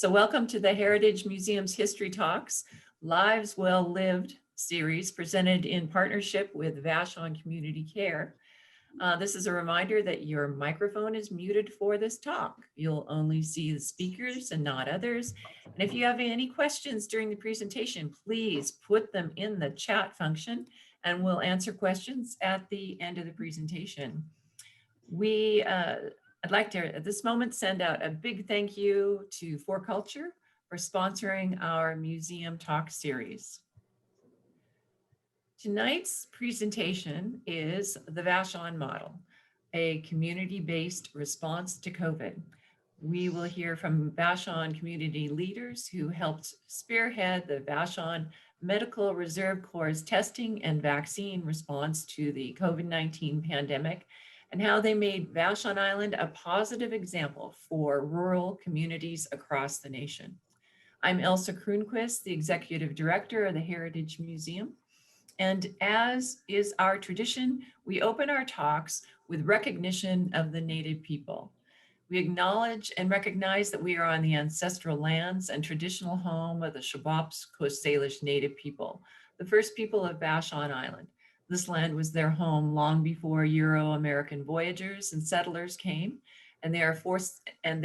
So welcome to the Heritage Museum's History Talks, Lives Well Lived series presented in partnership with Vashon Community Care. This is a reminder that your microphone is muted for this talk. You'll only see the speakers and not others. And if you have any questions during the presentation, please put them in the chat function and we'll answer questions at the end of the presentation. I'd like to, at this moment, send out a big thank you to For Culture for sponsoring our museum talk series. Tonight's presentation is the Vashon Model, a community-based response to COVID. We will hear from Vashon community leaders who helped spearhead the Vashon Medical Reserve Corps' testing and vaccine response to the COVID-19 pandemic, and how they made Vashon Island a positive example for rural communities across the nation. I'm Elsa Croonquist, the Executive Director of the Heritage Museum. And as is our tradition, we open our talks with recognition of the Native people. We acknowledge and recognize that we are on the ancestral lands and traditional home of the Shabops Coast Salish Native people, the first people of Vashon Island. This land was their home long before Euro-American voyagers and settlers came, and they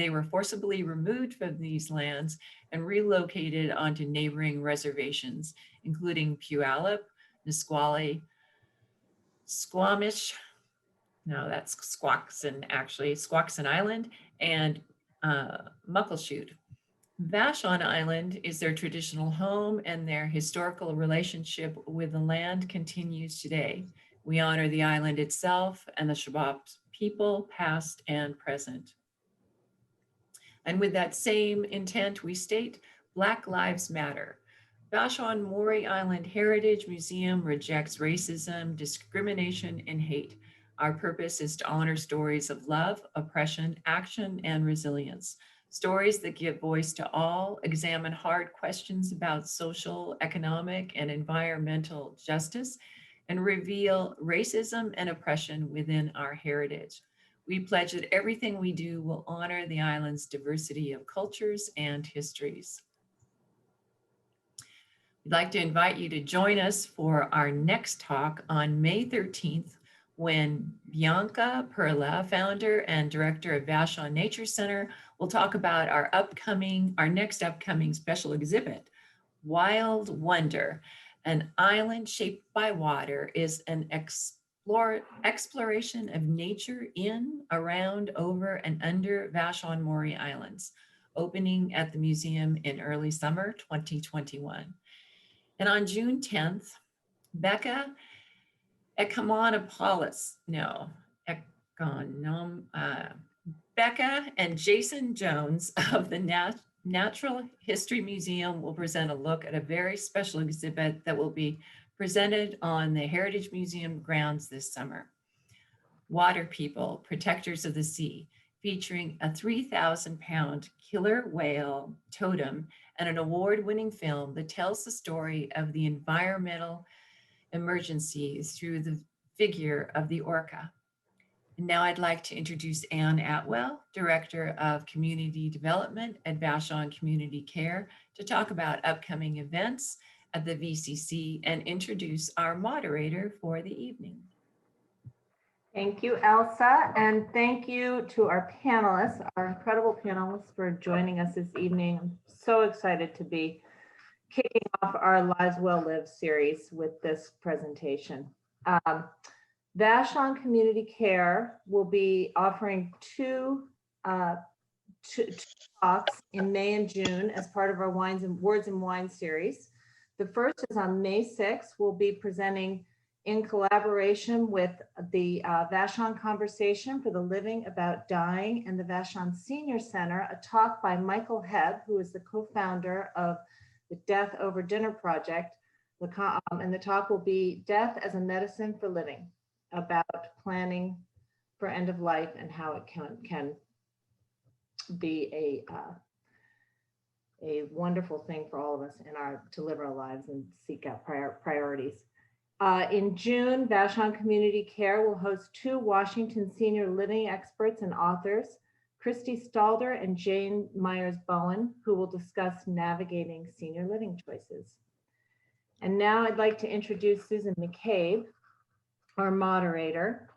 were forcibly removed from these lands and relocated onto neighboring reservations, including Puyallup, Nisqually, Squamish, no, that's Squaxin, actually, Squaxin Island, and Muckleshoot. Vashon Island is their traditional home, and their historical relationship with the land continues today. We honor the island itself and the Shabops people, past and present. And with that same intent, we state, Black Lives Matter. Vashon Maury Island Heritage Museum rejects racism, discrimination, and hate. Our purpose is to honor stories of love, oppression, action, and resilience. Stories that give voice to all, examine hard questions about social, economic, and environmental justice, and reveal racism and oppression within our heritage. We pledge that everything we do will honor the island's diversity of cultures and histories. We'd like to invite you to join us for our next talk on May 13th, when Bianca Perla, founder and director of Vashon Nature Center, will talk about our next upcoming special exhibit, Wild Wonder. An island shaped by water is an exploration of nature in, around, over, and under Vashon Maury Islands, opening at the museum in early summer 2021. And on June 10th, Becca Becca and Jason Jones of the Natural History Museum will present a look at a very special exhibit that will be presented on the Heritage Museum grounds this summer. Water People, Protectors of the Sea, featuring a 3,000-pound killer whale totem and an award-winning film that tells the story of the environmental emergency through the figure of the orca. And now I'd like to introduce Ann Atwell, Director of Community Development at Vashon Community Care, to talk about upcoming events at the VCC and introduce our moderator for the evening. Thank you, Elsa, and thank you to our panelists, our incredible panelists, for joining us this evening. I'm so excited to be kicking off our Lives Well Lived series with this presentation. Vashon Community Care will be offering two talks in May and June as part of our Words and Wine series. The first is on May 6th. We'll be presenting in collaboration with the Vashon Conversation for the Living About Dying and the Vashon Senior Center, a talk by Michael Hebb, who is the co-founder of the Death Over Dinner Project. And the talk will be Death as a Medicine for Living, about planning for end of life and how it can be a wonderful thing for all of us to live our lives and seek out priorities. In June, Vashon Community Care will host two Washington senior living experts and authors, Christy Stalder and Jane Myers-Bowen, who will discuss navigating senior living choices. And now I'd like to introduce Susan McCabe, our moderator.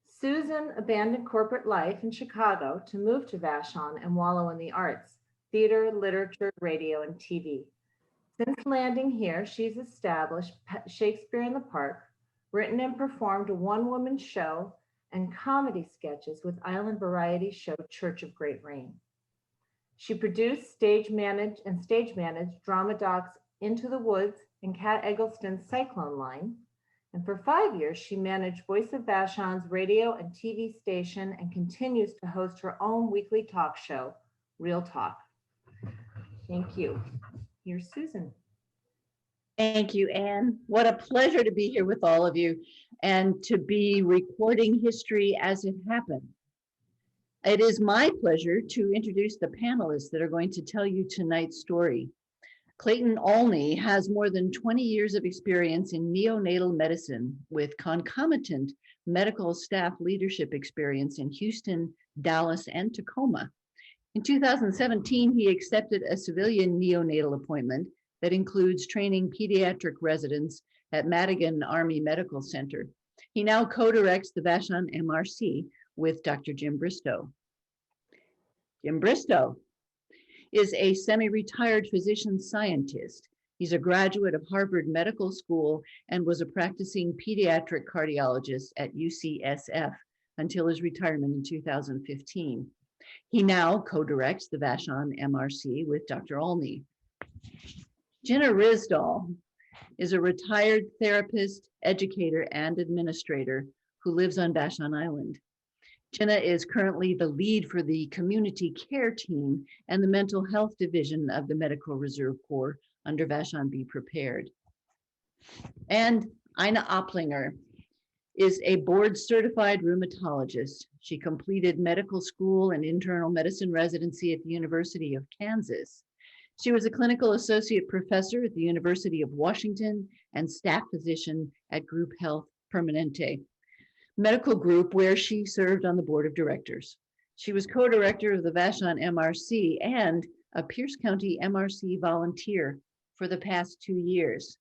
Susan abandoned corporate life in Chicago to move to Vashon and wallow in the arts, theater, literature, radio, and TV. Since landing here, she's established Shakespeare in the Park, written and performed a one-woman show and comedy sketches with Island variety show Church of Great Rain. She produced, stage managed drama docs Into the Woods and Kat Eggleston's Cyclone Line. And for 5 years, she managed Voice of Vashon's radio and TV station and continues to host her own weekly talk show, Real Talk. Thank you. Here's Susan. Thank you, Anne. What a pleasure to be here with all of you and to be recording history as it happened. It is my pleasure to introduce the panelists that are going to tell you tonight's story. Clayton Olney has more than 20 years of experience in neonatal medicine with concomitant medical staff leadership experience in Houston, Dallas, and Tacoma. In 2017, he accepted a civilian neonatal appointment that includes training pediatric residents at Madigan Army Medical Center. He now co-directs the Vashon MRC with Dr. Jim Bristow. Jim Bristow is a semi-retired physician scientist. He's a graduate of Harvard Medical School and was a practicing pediatric cardiologist at UCSF until his retirement in 2015. He now co-directs the Vashon MRC with Dr. Olney. Jenna Risdall is a retired therapist, educator, and administrator who lives on Vashon Island. Jenna is currently the lead for the community care team and the mental health division of the Medical Reserve Corp under Vashon Be Prepared. And Ina Opplinger is a board certified rheumatologist. She completed medical school and internal medicine residency at the University of Kansas. She was a clinical associate professor at the University of Washington and staff physician at Group Health Permanente Medical Group, where she served on the board of directors. She was co-director of the Vashon MRC and a Pierce County MRC volunteer for the past 2 years.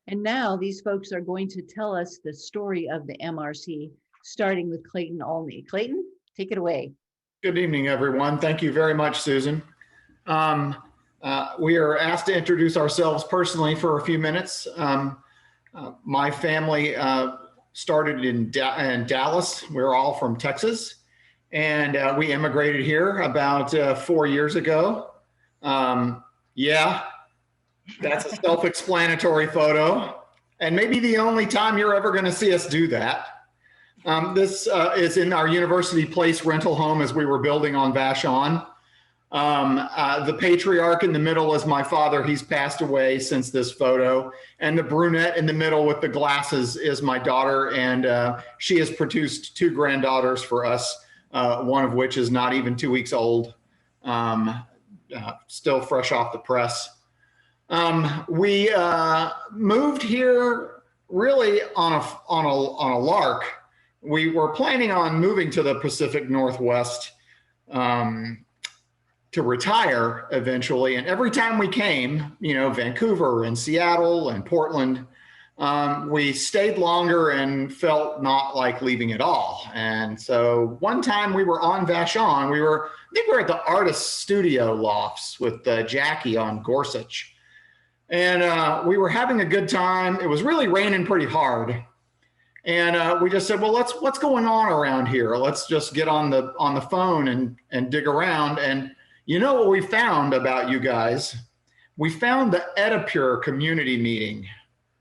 And now these folks are going to tell us the story of the MRC, starting with Clayton Olney. Clayton, take it away. Good evening, everyone. Thank you very much, Susan. We are asked to introduce ourselves personally for a few minutes. My family started in Dallas. We're all from Texas, and we immigrated here about 4 years ago. Yeah, that's a self-explanatory photo, and maybe the only time you're ever going to see us do that. This is in our University Place rental home as we were building on Vashon. The patriarch in the middle is my father. He's passed away since this photo. And the brunette in the middle with the glasses is my daughter. And she has produced 2 granddaughters for us, one of which is not even 2 weeks old, still fresh off the press. We moved here really on a lark. We were planning on moving to the Pacific Northwest to retire eventually. And every time we came, you know, Vancouver and Seattle and Portland, we stayed longer and felt not like leaving at all. And so one time we were on Vashon, I think we were at the Artist Studio Lofts with Jackie on Gorsuch. And we were having a good time. It was really raining pretty hard. And we just said, well, what's going on around here? Let's just get on the phone and dig around. And you know what we found about you guys? We found the Edipure community meeting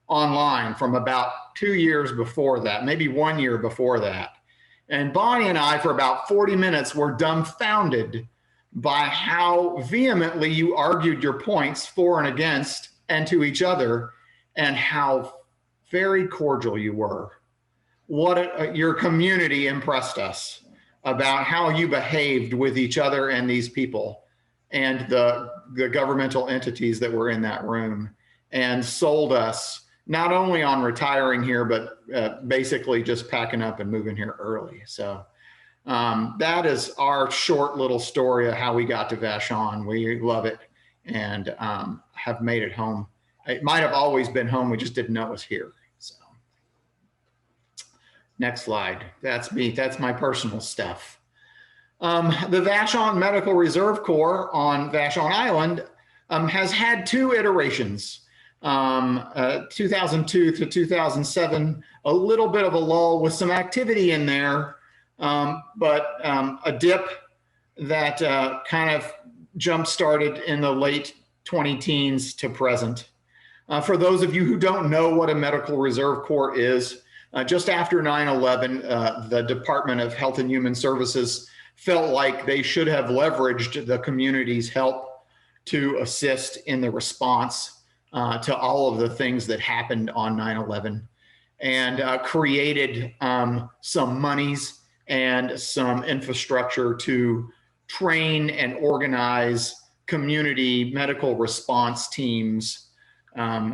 online from about 2 years before that, maybe 1 year before that. And Bonnie and I, for about 40 minutes, were dumbfounded by how vehemently you argued your points for and against and to each other, and how very cordial you were. Your community impressed us about how you behaved with each other and these people and the governmental entities that were in that room, and sold us not only on retiring here, but basically just packing up and moving here early. So That is our short little story of how we got to Vashon. We love it and have made it home. It might have always been home. We just didn't know it was here. So next slide. That's me. That's my personal stuff. The Vashon Medical Reserve Corp on Vashon Island has had two iterations. 2002 to 2007, a little bit of a lull with some activity in there, but a dip that kind of jump started in the late 2010s to present. For those of you who don't know what a Medical Reserve Corps is, just after 9/11, the Department of Health and Human Services felt like they should have leveraged the community's help to assist in the response to all of the things that happened on 9/11, and created some monies and some infrastructure to train and organize community medical response teams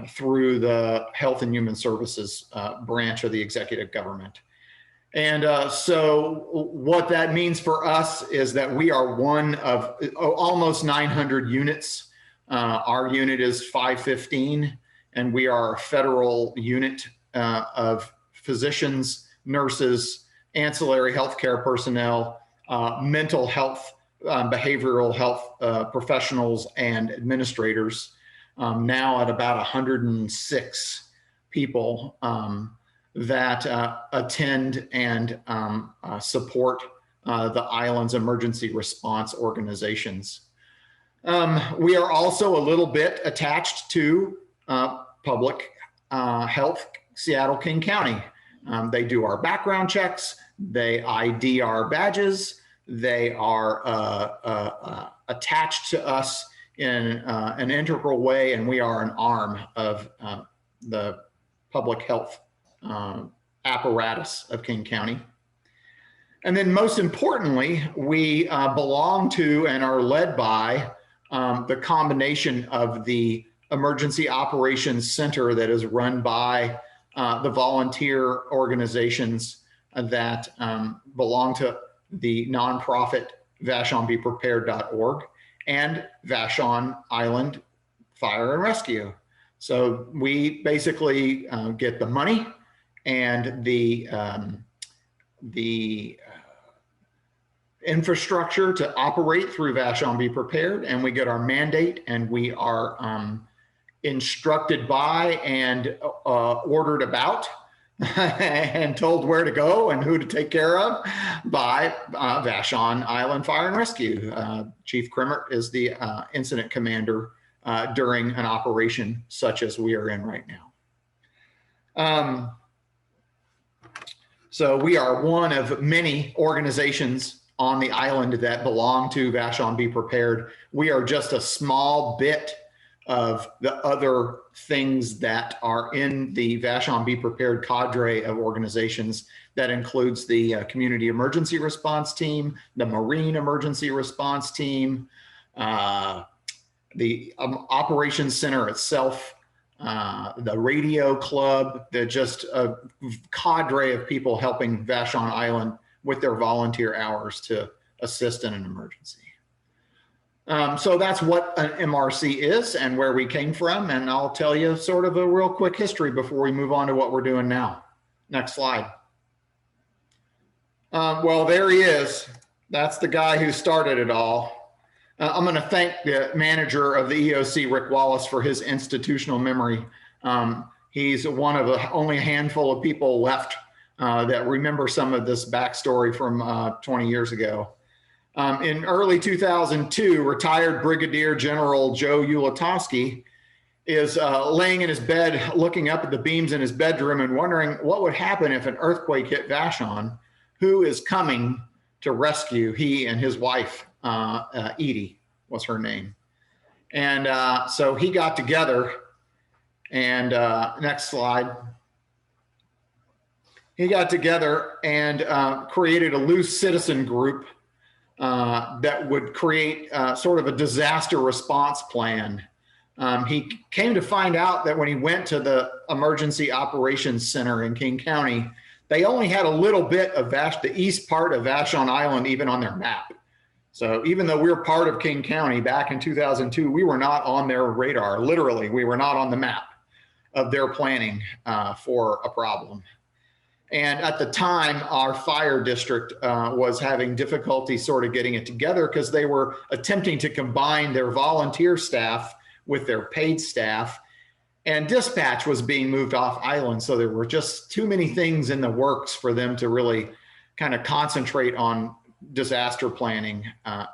through the Health and Human Services branch of the executive government. And so what that means for us is that we are one of almost 900 units. Our unit is 515, and we are a federal unit of physicians, nurses, ancillary healthcare personnel, mental health, behavioral health professionals, and administrators, now at about 106 people that attend and support the island's emergency response organizations. We are also a little bit attached to public health, Seattle, King County. They do our background checks, they ID our badges, they are attached to us in an integral way, and we are an arm of the public health apparatus of King County. And then most importantly, we belong to and are led by the combination of the Emergency Operations Center that is run by the volunteer organizations that belong to the nonprofit VashonBePrepared.org and Vashon Island Fire and Rescue. So we basically get the money and the infrastructure to operate through Vashon Be Prepared, and we get our mandate, and we are instructed by and ordered about and told where to go and who to take care of by Vashon Island Fire and Rescue. Chief Krimmert is the incident commander during an operation such as we are in right now. So we are one of many organizations on the island that belong to Vashon Be Prepared. We are just a small bit of the other things that are in the Vashon Be Prepared cadre of organizations. That includes the Community Emergency Response Team, the Marine Emergency Response Team, the Operations Center itself, the Radio Club. They're just a cadre of people helping Vashon Island with their volunteer hours to assist in an emergency. So that's what an MRC is and where we came from. And I'll tell you sort of a real quick history before we move on to what we're doing now. Next slide. Well, there he is. That's the guy who started it all. I'm going to thank the manager of the EOC, Rick Wallace, for his institutional memory. He's one of the only handful of people left that remember some of this backstory from 20 years ago. In early 2002, retired Brigadier General Joe Ulatowski is laying in his bed, looking up at the beams in his bedroom and wondering what would happen if an earthquake hit Vashon. Who is coming to rescue he and his wife, Edie was her name. And so he got together, and next slide. He got together and created a loose citizen group that would create sort of a disaster response plan. He came to find out that when he went to the Emergency Operations Center in King County, they only had a little bit of the east part of Vashon Island even on their map. So even though we're part of King County back in 2002, we were not on their radar. Literally, we were not on the map of their planning for a problem. And at the time, our fire district was having difficulty sort of getting it together because they were attempting to combine their volunteer staff with their paid staff, and dispatch was being moved off island. So there were just too many things in the works for them to really kind of concentrate on disaster planning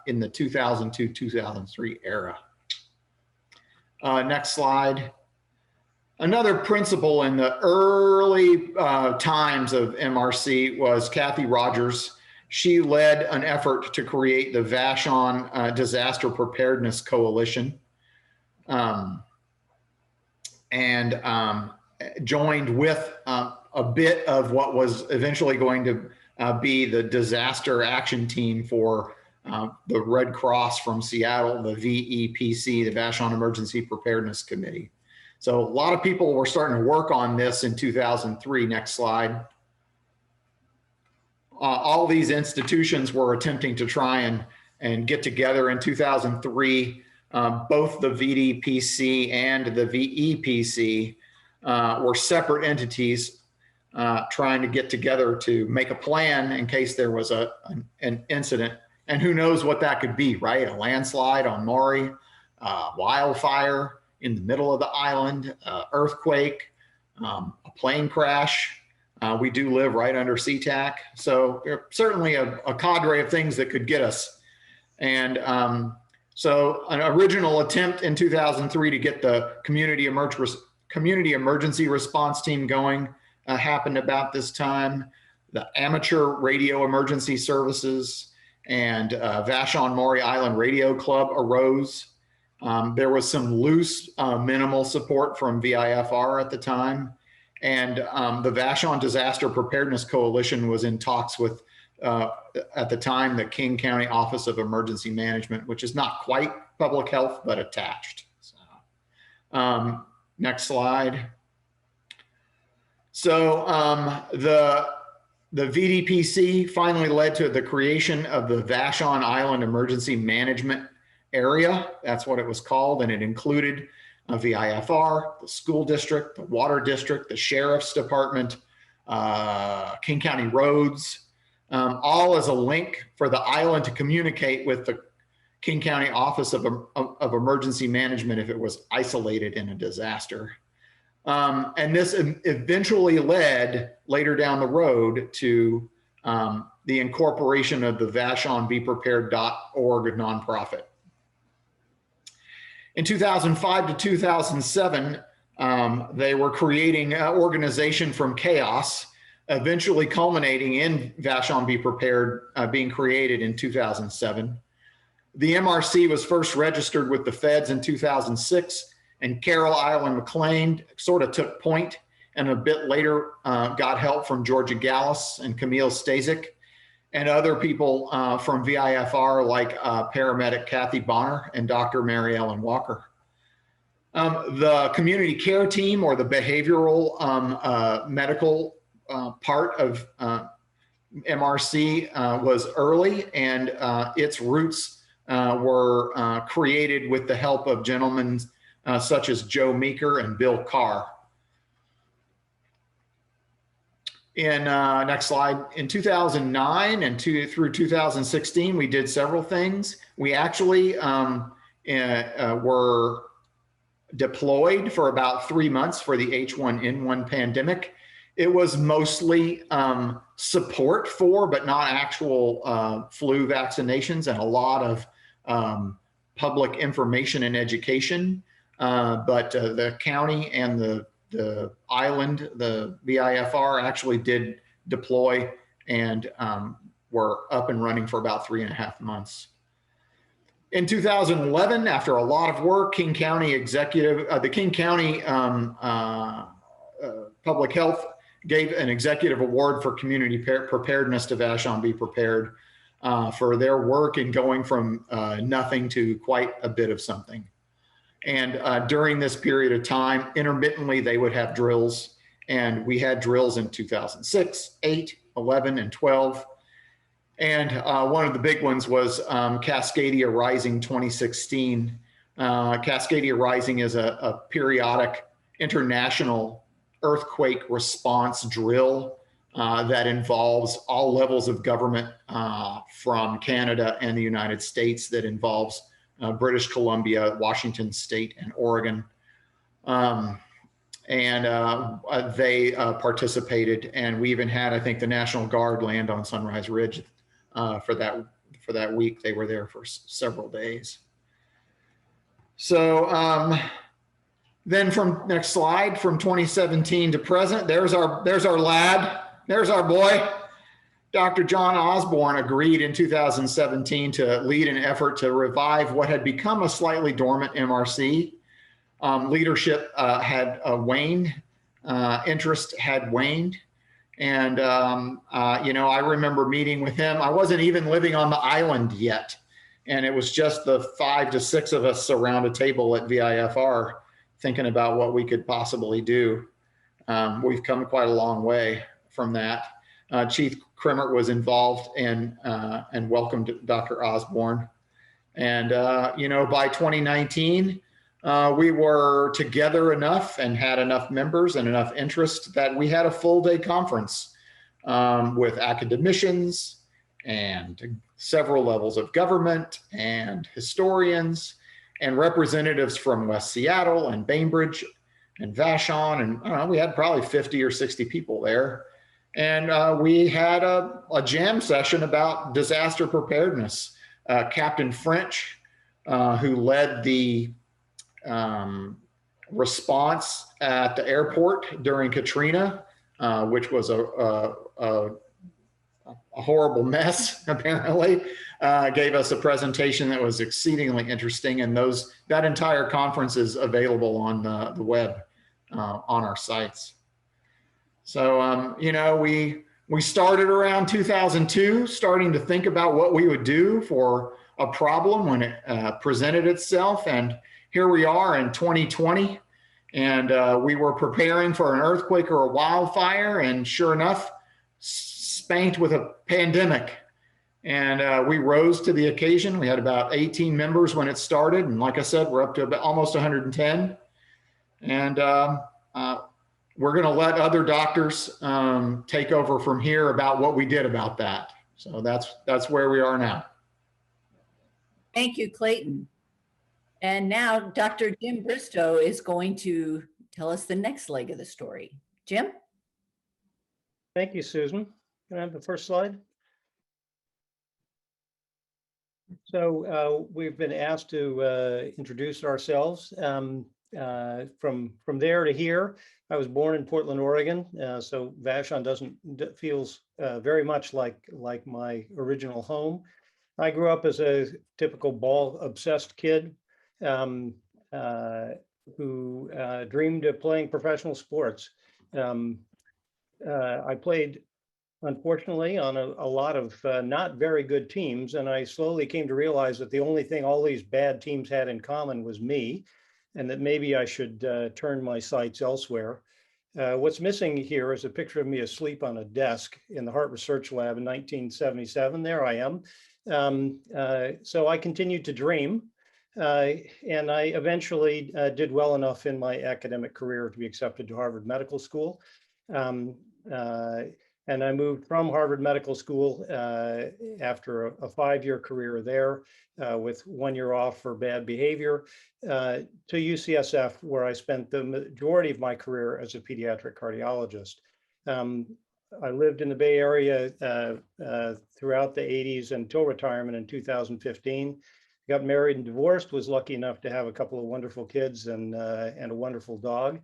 in the 2002-2003 era. Next slide. Another principal in the early times of MRC was Kathy Rogers. She led an effort to create the Vashon Disaster Preparedness Coalition, and joined with a bit of what was eventually going to be the disaster action team for the Red Cross from Seattle, the VEPC, the Vashon Emergency Preparedness Committee. So a lot of people were starting to work on this in 2003. Next slide. All these institutions were attempting to try and get together in 2003. Both the VDPC and the VEPC were separate entities trying to get together to make a plan in case there was an incident. And who knows what that could be, right? A landslide on Maury, wildfire in the middle of the island, earthquake, a plane crash. We do live right under SeaTac. So certainly a cadre of things that could get us. And so an original attempt in 2003 to get the community emergency response team going happened about this time. The amateur radio emergency services and Vashon Maury Island Radio Club arose. There was some loose, minimal support from VIFR at the time. And the Vashon Disaster Preparedness Coalition was in talks with, at the time, the King County Office of Emergency Management, which is not quite public health, but attached. So, next slide. So the VDPC finally led to the creation of the Vashon Island Emergency Management Area. That's what it was called. And it included VIFR, the school district, the water district, the sheriff's department, King County roads, all as a link for the island to communicate with the King County Office of Emergency Management if it was isolated in a disaster. And this eventually led later down the road to the incorporation of the VashonBePrepared.org nonprofit. In 2005 to 2007, they were creating an organization from chaos, eventually culminating in Vashon Be Prepared being created in 2007. The MRC was first registered with the feds in 2006, and Carol Island McLean sort of took point, and a bit later got help from Georgia Gallus and Camille Stasic and other people from VIFR like paramedic Kathy Bonner and Dr. Mary Ellen Walker. The community care team, or the behavioral medical part of MRC was early, and its roots were created with the help of gentlemen such as Joe Meeker and Bill Carr. Next slide. In 2009 and through 2016, we did several things. We actually were deployed for about 3 months for the H1N1 pandemic. It was mostly support for, but not actual flu vaccinations, and a lot of public information and education. But the county and the island, the VIFR, actually did deploy and were up and running for about 3.5 months. In 2011, after a lot of work, the King County Public Health gave an executive award for community preparedness to Vashon Be Prepared for their work in going from nothing to quite a bit of something. And during this period of time, intermittently, they would have drills And we had drills in 2006, 8, 11, and 12. And one of the big ones was Cascadia Rising 2016. Cascadia Rising is a periodic international earthquake response drill that involves all levels of government from Canada and the United States, that involves British Columbia, Washington State, and Oregon. They participated, and we even had, I think, the National Guard land on Sunrise Ridge for that week. They were there for several days. So then next slide, from 2017 to present, there's our lad, there's our boy. Dr. John Osborne agreed in 2017 to lead an effort to revive what had become a slightly dormant MRC. Leadership had waned, interest had waned. And, I remember meeting with him. I wasn't even living on the island yet. And it was just the 5 to 6 of us around a table at VIFR thinking about what we could possibly do. We've come quite a long way from that. Chief Krimmert was involved and welcomed Dr. Osborne. And, by 2019, we were together enough and had enough members and enough interest that we had a full day conference with academicians and several levels of government and historians and representatives from West Seattle and Bainbridge and Vashon. And we had probably 50 or 60 people there. And we had a jam session about disaster preparedness. Captain French, who led the response at the airport during Katrina, which was a horrible mess, apparently, gave us a presentation that was exceedingly interesting. And that entire conference is available on the web on our sites. So, we started around 2002, starting to think about what we would do for a problem when it presented itself. And here we are in 2020, and we were preparing for an earthquake or a wildfire, and sure enough, spanked with a pandemic. And we rose to the occasion. We had about 18 members when it started, and like I said, we're up to about almost 110. And we're going to let other doctors take over from here about what we did about that. So that's where we are now. Thank you, Clayton. And now Dr. Jim Bristow is going to tell us the next leg of the story. Jim? Thank you, Susan. Can I have the first slide? So we've been asked to introduce ourselves. From there to here, I was born in Portland, Oregon. So Vashon feels very much like my original home. I grew up as a typical ball-obsessed kid who dreamed of playing professional sports. I played, unfortunately, on a lot of not very good teams, and I slowly came to realize that the only thing all these bad teams had in common was me, and that maybe I should turn my sights elsewhere. What's missing here is a picture of me asleep on a desk in the Heart Research Lab in 1977. There I am. So I continued to dream, and I eventually did well enough in my academic career to be accepted to Harvard Medical School. And I moved from Harvard Medical School after a 5-year career there with 1 year off for bad behavior to UCSF, where I spent the majority of my career as a pediatric cardiologist. I lived in the Bay Area throughout the 80s until retirement in 2015. Got married and divorced, was lucky enough to have a couple of wonderful kids and a wonderful dog.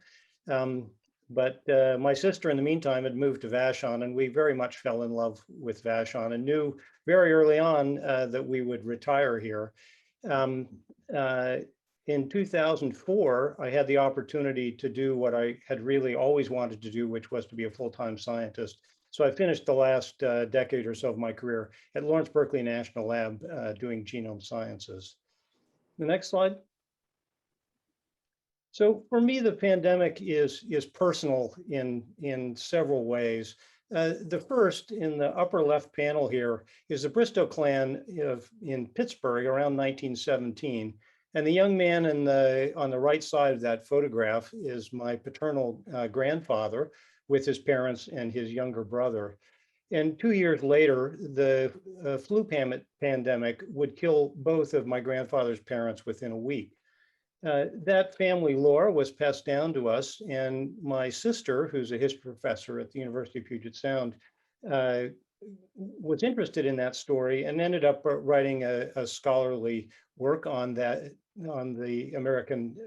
But my sister, in the meantime, had moved to Vashon, and we very much fell in love with Vashon and knew very early on that we would retire here. In 2004, I had the opportunity to do what I had really always wanted to do, which was to be a full-time scientist. So I finished the last decade or so of my career at Lawrence Berkeley National Lab doing genome sciences. The next slide. So for me, the pandemic is personal in several ways. The first, in the upper left panel here, is the Bristow clan in Pittsburgh around 1917. And the young man on the right side of that photograph is my paternal grandfather with his parents and his younger brother. And 2 years later, the flu pandemic would kill both of my grandfather's parents within a week. That family lore was passed down to us, and my sister, who's a history professor at the University of Puget Sound, was interested in that story and ended up writing a scholarly work on that, on the American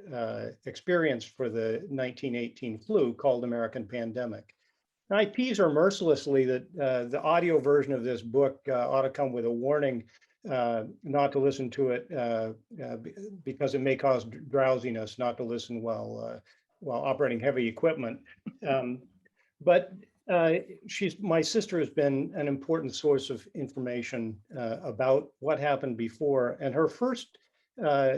experience for the 1918 flu called American Pandemic. And I tease her mercilessly that the audio version of this book ought to come with a warning not to listen to it because it may cause drowsiness, not to listen while operating heavy equipment. But my sister has been an important source of information about what happened before. And her first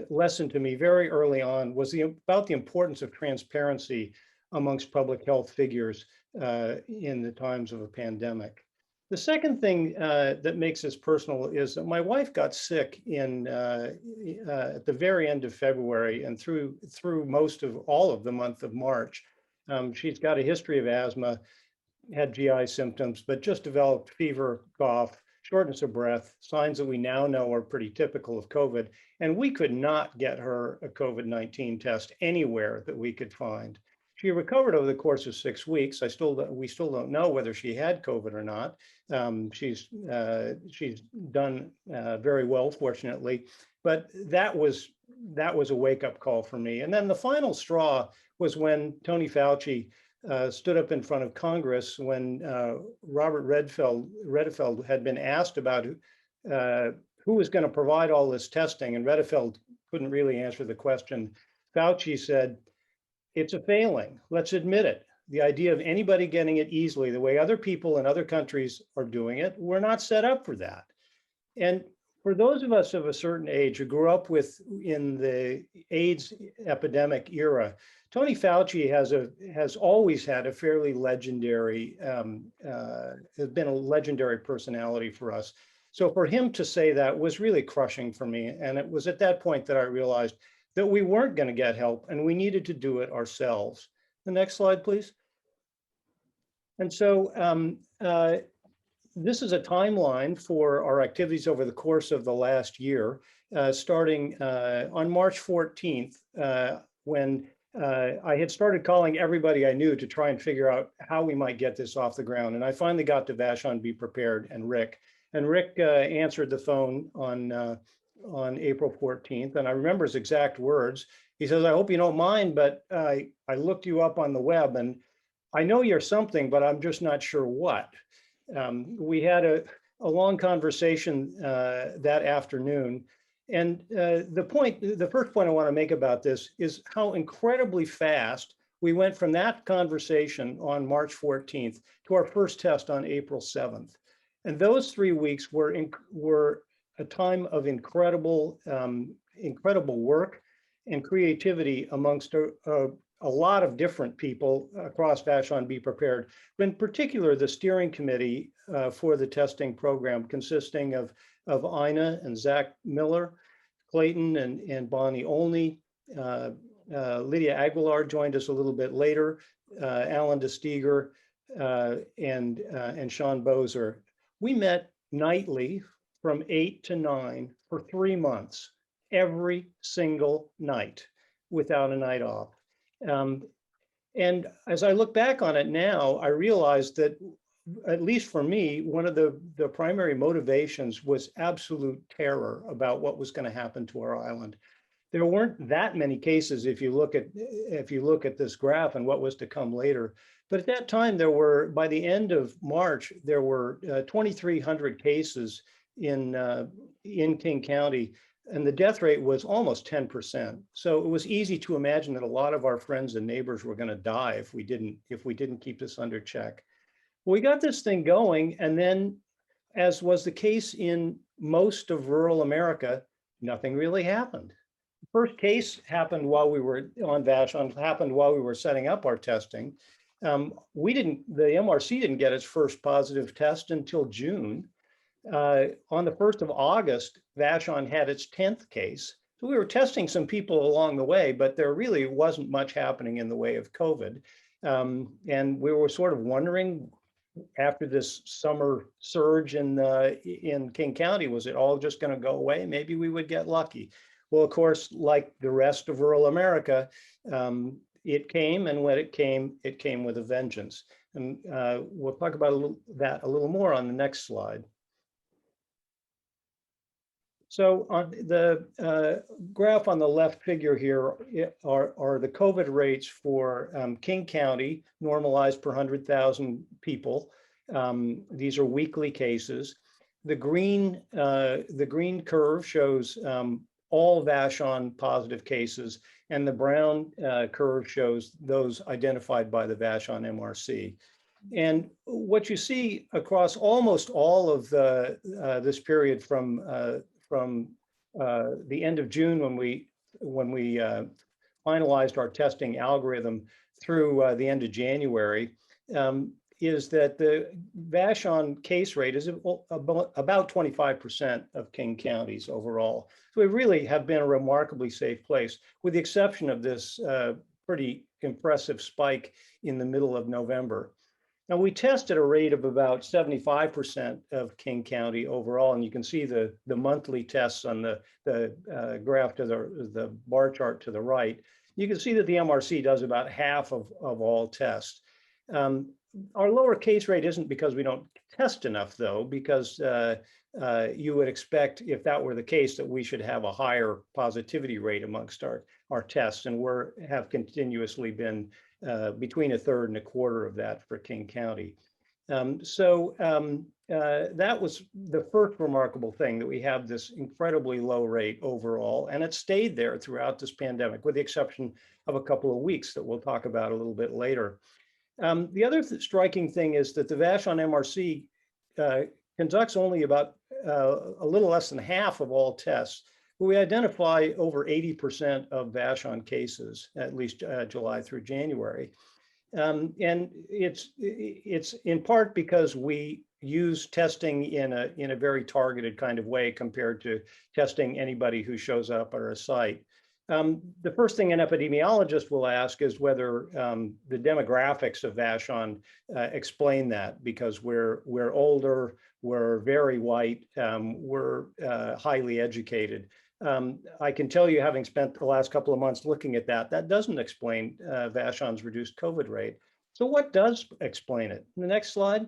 lesson to me very early on was about the importance of transparency amongst public health figures in the times of a pandemic. The second thing that makes this personal is that my wife got sick at the very end of February and through most of all of the month of March. She's got a history of asthma, had GI symptoms, but just developed fever, cough, shortness of breath, signs that we now know are pretty typical of COVID. And we could not get her a COVID-19 test anywhere that we could find. She recovered over the course of 6 weeks. We still don't know whether she had COVID or not. She's done very well, fortunately. But that was a wake-up call for me. And then the final straw was when Tony Fauci stood up in front of Congress when Robert Redfield had been asked about who was going to provide all this testing, and Redfield couldn't really answer the question. Fauci said, "It's a failing. Let's admit it. The idea of anybody getting it easily, the way other people in other countries are doing it, we're not set up for that." And for those of us of a certain age who grew up in the AIDS epidemic era, Tony Fauci has always had a fairly legendary, has been a legendary personality for us. So for him to say that was really crushing for me. And it was at that point that I realized that we weren't going to get help and we needed to do it ourselves. The next slide, please. And so this is a timeline for our activities over the course of the last year, starting on March 14th, when I had started calling everybody I knew to try and figure out how we might get this off the ground. And I finally got to Vashon Be Prepared and Rick. And Rick answered the phone on April 14th. And I remember his exact words. He says, "I hope you don't mind, but I looked you up on the web and I know you're something, but I'm just not sure what." We had a long conversation that afternoon. And the first point I want to make about this is how incredibly fast we went from that conversation on March 14th to our first test on April 7th. And those 3 weeks were a time of incredible work and creativity amongst a lot of different people across Vashon Be Prepared, but in particular, the steering committee for the testing program consisting of Ina and Zach Miller, Clayton and Bonnie Olney, Lydia Aguilar joined us a little bit later, Alan DeSteger, and Sean Bozer. We met nightly from 8 to 9 for 3 months, every single night without a night off. And as I look back on it now, I realize that, at least for me, one of the primary motivations was absolute terror about what was going to happen to our island. There weren't that many cases if you look at this graph and what was to come later. But at that time, by the end of March, there were 2,300 cases in King County, and the death rate was almost 10%. So it was easy to imagine that a lot of our friends and neighbors were going to die if we didn't keep this under check. We got this thing going, and then, as was the case in most of rural America, nothing really happened. first case happened while we were on Vashon, happened while we were setting up our testing. The MRC didn't get its first positive test until June. On the 1st of August, Vashon had its 10th case. So we were testing some people along the way, but there really wasn't much happening in the way of COVID. And we were sort of wondering, after this summer surge in King County, was it all just going to go away? Maybe we would get lucky. Well, of course, like the rest of rural America, it came, and when it came with a vengeance. And we'll talk about that a little more on the next slide. So on the graph on the left figure here are the COVID rates for King County, normalized per 100,000 people. These are weekly cases. The green curve shows all Vashon positive cases, and the brown curve shows those identified by the Vashon MRC. And what you see across almost all of this period from the end of June, when we finalized our testing algorithm, through the end of January, is that the Vashon case rate is about 25% of King County's overall. So we really have been a remarkably safe place, with the exception of this pretty impressive spike in the middle of November. Now, we test at a rate of about 75% of King County overall, and you can see the monthly tests on the graph to the bar chart to the right. You can see that the MRC does about half of all tests. Our lower case rate isn't because we don't test enough, though, because you would expect, if that were the case, that we should have a higher positivity rate amongst our tests, and have continuously been between 1/3 and 1/4 of that for King County. That was the first remarkable thing, that we have this incredibly low rate overall, and it stayed there throughout this pandemic, with the exception of a couple of weeks that we'll talk about a little bit later. The other striking thing is that the Vashon MRC conducts only about a little less than half of all tests. We identify over 80% of Vashon cases, at least July through January. And it's in part because we use testing in a very targeted kind of way compared to testing anybody who shows up at our site. The first thing an epidemiologist will ask is whether the demographics of Vashon explain that, because we're older, we're very white, we're highly educated. I can tell you, having spent the last couple of months looking at that doesn't explain Vashon's reduced COVID rate. So what does explain it? In the next slide,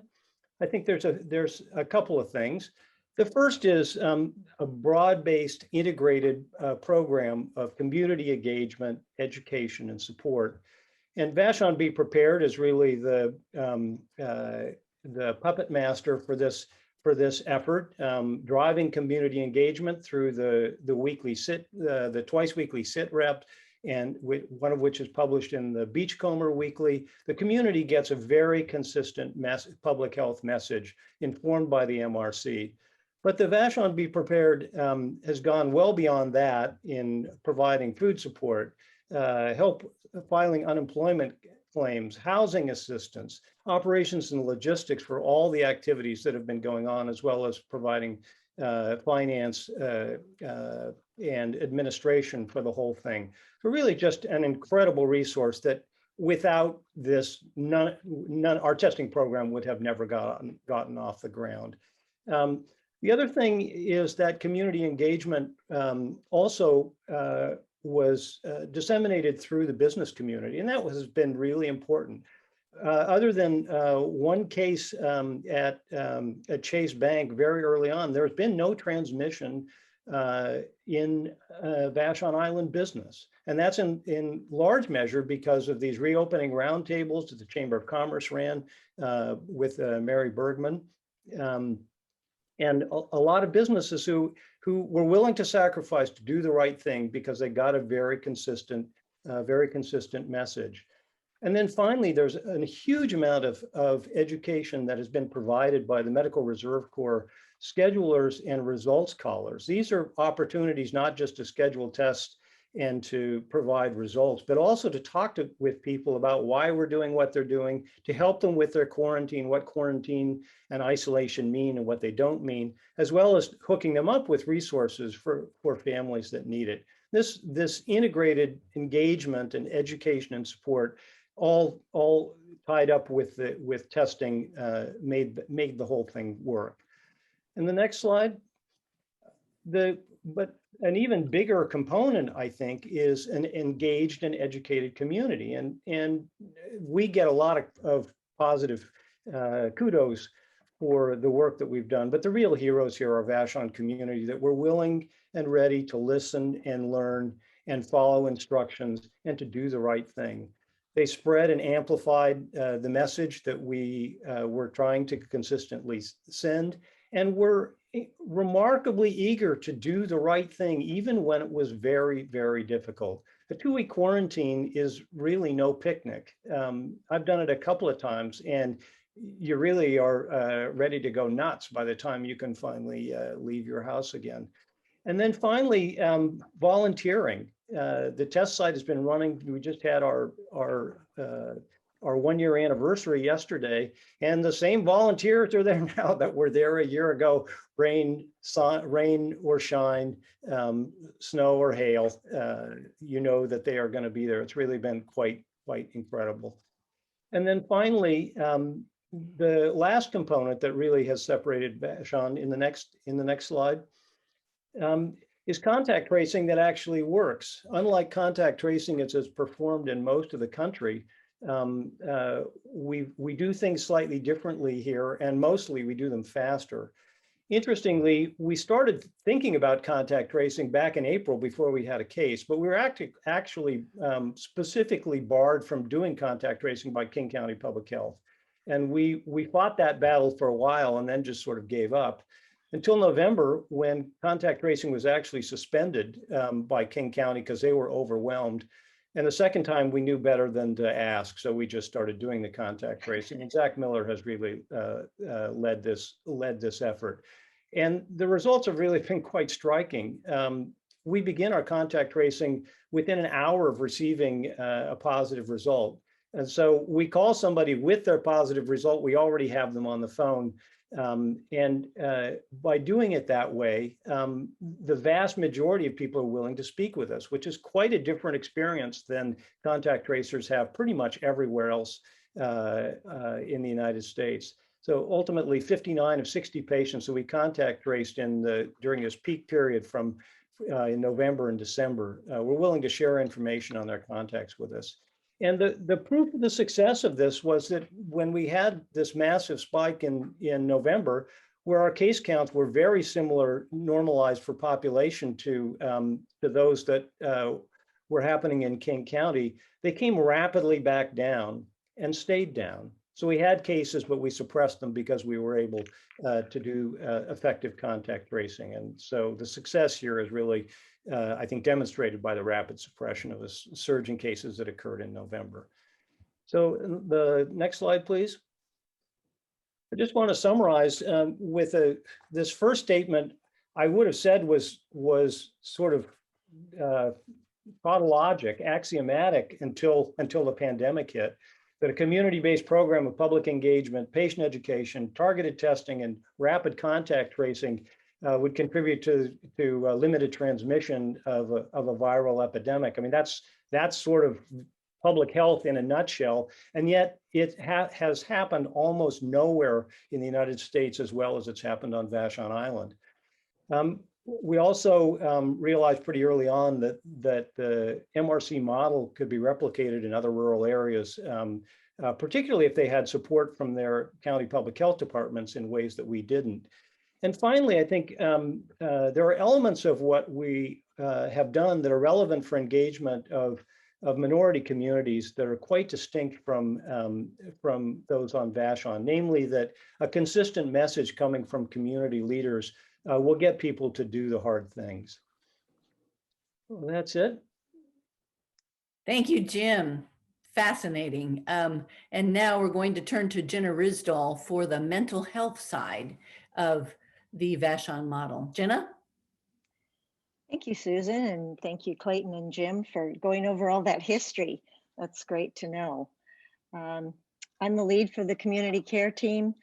I think there's a couple of things. The first is a broad-based integrated program of community engagement, education, and support. And Vashon Be Prepared is really the puppet master for this effort, driving community engagement through the weekly the twice weekly sit rep, and one of which is published in the Beachcomber Weekly. The community gets a very consistent public health message informed by the MRC. But the Vashon Be Prepared has gone well beyond that in providing food support, help filing unemployment claims, housing assistance, operations and logistics for all the activities that have been going on, as well as providing finance and administration for the whole thing. So really just an incredible resource that without this, our testing program would have never gotten off the ground. The other thing is that community engagement also was disseminated through the business community, and that has been really important. Other than one case at Chase Bank very early on, there's been no transmission in Vashon Island business. And that's in large measure because of these reopening roundtables that the Chamber of Commerce ran with Mary Bergman. And a lot of businesses who were willing to sacrifice to do the right thing because they got a very consistent message. And then finally, there's a huge amount of education that has been provided by the Medical Reserve Corp schedulers and results callers. These are opportunities not just to schedule tests and to provide results, but also to talk with people about why we're doing what they're doing, to help them with their quarantine, what quarantine and isolation mean and what they don't mean, as well as hooking them up with resources for families that need it. This integrated engagement and education and support, all tied up with testing, made the whole thing work. And the next slide, but an even bigger component, I think, is an engaged and educated community. And we get a lot of positive kudos for the work that we've done. But the real heroes here are Vashon community, that we're willing and ready to listen and learn and follow instructions and to do the right thing. They spread and amplified the message that we were trying to consistently send, and were remarkably eager to do the right thing, even when it was very, very difficult. A 2-week quarantine is really no picnic. I've done it a couple of times, and you really are ready to go nuts by the time you can finally leave your house again. And then finally, volunteering. The test site has been running. We just had our 1-year anniversary yesterday, and the same volunteers are there now that were there a year ago, rain or shine, snow or hail. You know that they are going to be there. It's really been quite incredible. And then finally, the last component that really has separated Vashon in the next slide is contact tracing that actually works. Unlike contact tracing as it's performed in most of the country, we do things slightly differently here, and mostly we do them faster. Interestingly, we started thinking about contact tracing back in April before we had a case, but we were actually specifically barred from doing contact tracing by King County Public Health. And we fought that battle for a while and then just sort of gave up until November, when contact tracing was actually suspended by King County because they were overwhelmed. And the second time we knew better than to ask, so we just started doing the contact tracing. And Zach Miller has really led this effort. And the results have really been quite striking. We begin our contact tracing within an hour of receiving a positive result. And so we call somebody with their positive result, we already have them on the phone. By doing it that way, the vast majority of people are willing to speak with us, which is quite a different experience than contact tracers have pretty much everywhere else in the United States. So ultimately, 59 of 60 patients that we contact traced during this peak period from in November and December were willing to share information on their contacts with us. And the proof of the success of this was that when we had this massive spike in November, where our case counts were very similar, normalized for population to those that were happening in King County, they came rapidly back down and stayed down. So we had cases, but we suppressed them because we were able to do effective contact tracing. And so the success here is really, I think, demonstrated by the rapid suppression of the surge in cases that occurred in November. So the next slide, please. I just want to summarize with this first statement. I would have said was sort of tautologic, axiomatic until the pandemic hit. That a community-based program of public engagement, patient education, targeted testing, and rapid contact tracing would contribute to limited transmission of a viral epidemic. I mean, that's sort of public health in a nutshell, and yet it has happened almost nowhere in the United States as well as it's happened on Vashon Island. We also realized pretty early on that the MRC model could be replicated in other rural areas, particularly if they had support from their county public health departments in ways that we didn't. And finally, I think there are elements of what we have done that are relevant for engagement of minority communities that are quite distinct from those on Vashon, namely that a consistent message coming from community leaders will get people to do the hard things. Well, that's it. Thank you, Jim. Fascinating. And now we're going to turn to Jenna Risdall for the mental health side of the Vashon model. Jenna? Thank you, Susan, and thank you, Clayton and Jim, for going over all that history. That's great to know. I'm the lead for the community care team,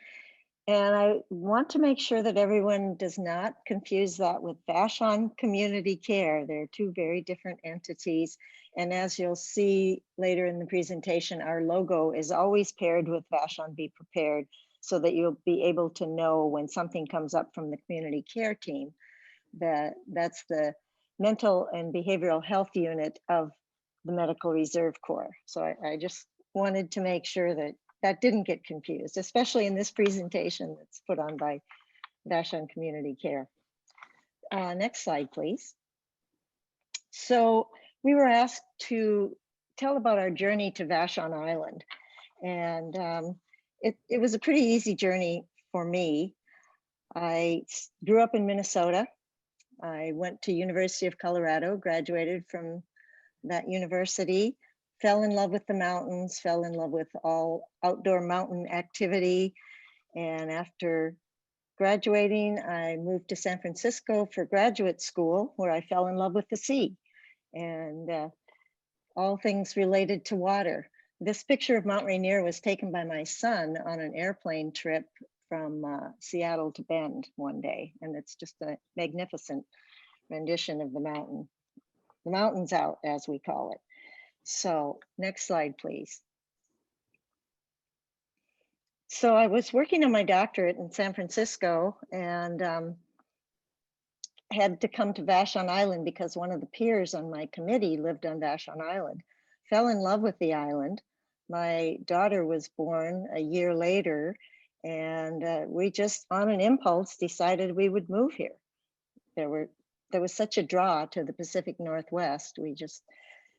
and I want to make sure that everyone does not confuse that with Vashon Community Care. They're two very different entities, and as you'll see later in the presentation, our logo is always paired with Vashon Be Prepared, so that you'll be able to know when something comes up from the community care team that's the mental and behavioral health unit of the Medical Reserve Corp. So I just wanted to make sure that that didn't get confused, especially in this presentation that's put on by Vashon Community Care. Next slide, please. So we were asked to tell about our journey to Vashon Island. And it was a pretty easy journey for me. I grew up in Minnesota. I went to University of Colorado, graduated from that university, fell in love with the mountains, fell in love with all outdoor mountain activity. And after graduating, I moved to San Francisco for graduate school, where I fell in love with the sea and all things related to water. This picture of Mount Rainier was taken by my son on an airplane trip from Seattle to Bend one day. And it's just a magnificent rendition of the mountain. The mountain's out, as we call it. So next slide, please. So I was working on my doctorate in San Francisco and had to come to Vashon Island because one of the peers on my committee lived on Vashon Island. Fell in love with the island. My daughter was born a year later, and we just on an impulse decided we would move here. There was such a draw to the Pacific Northwest, we just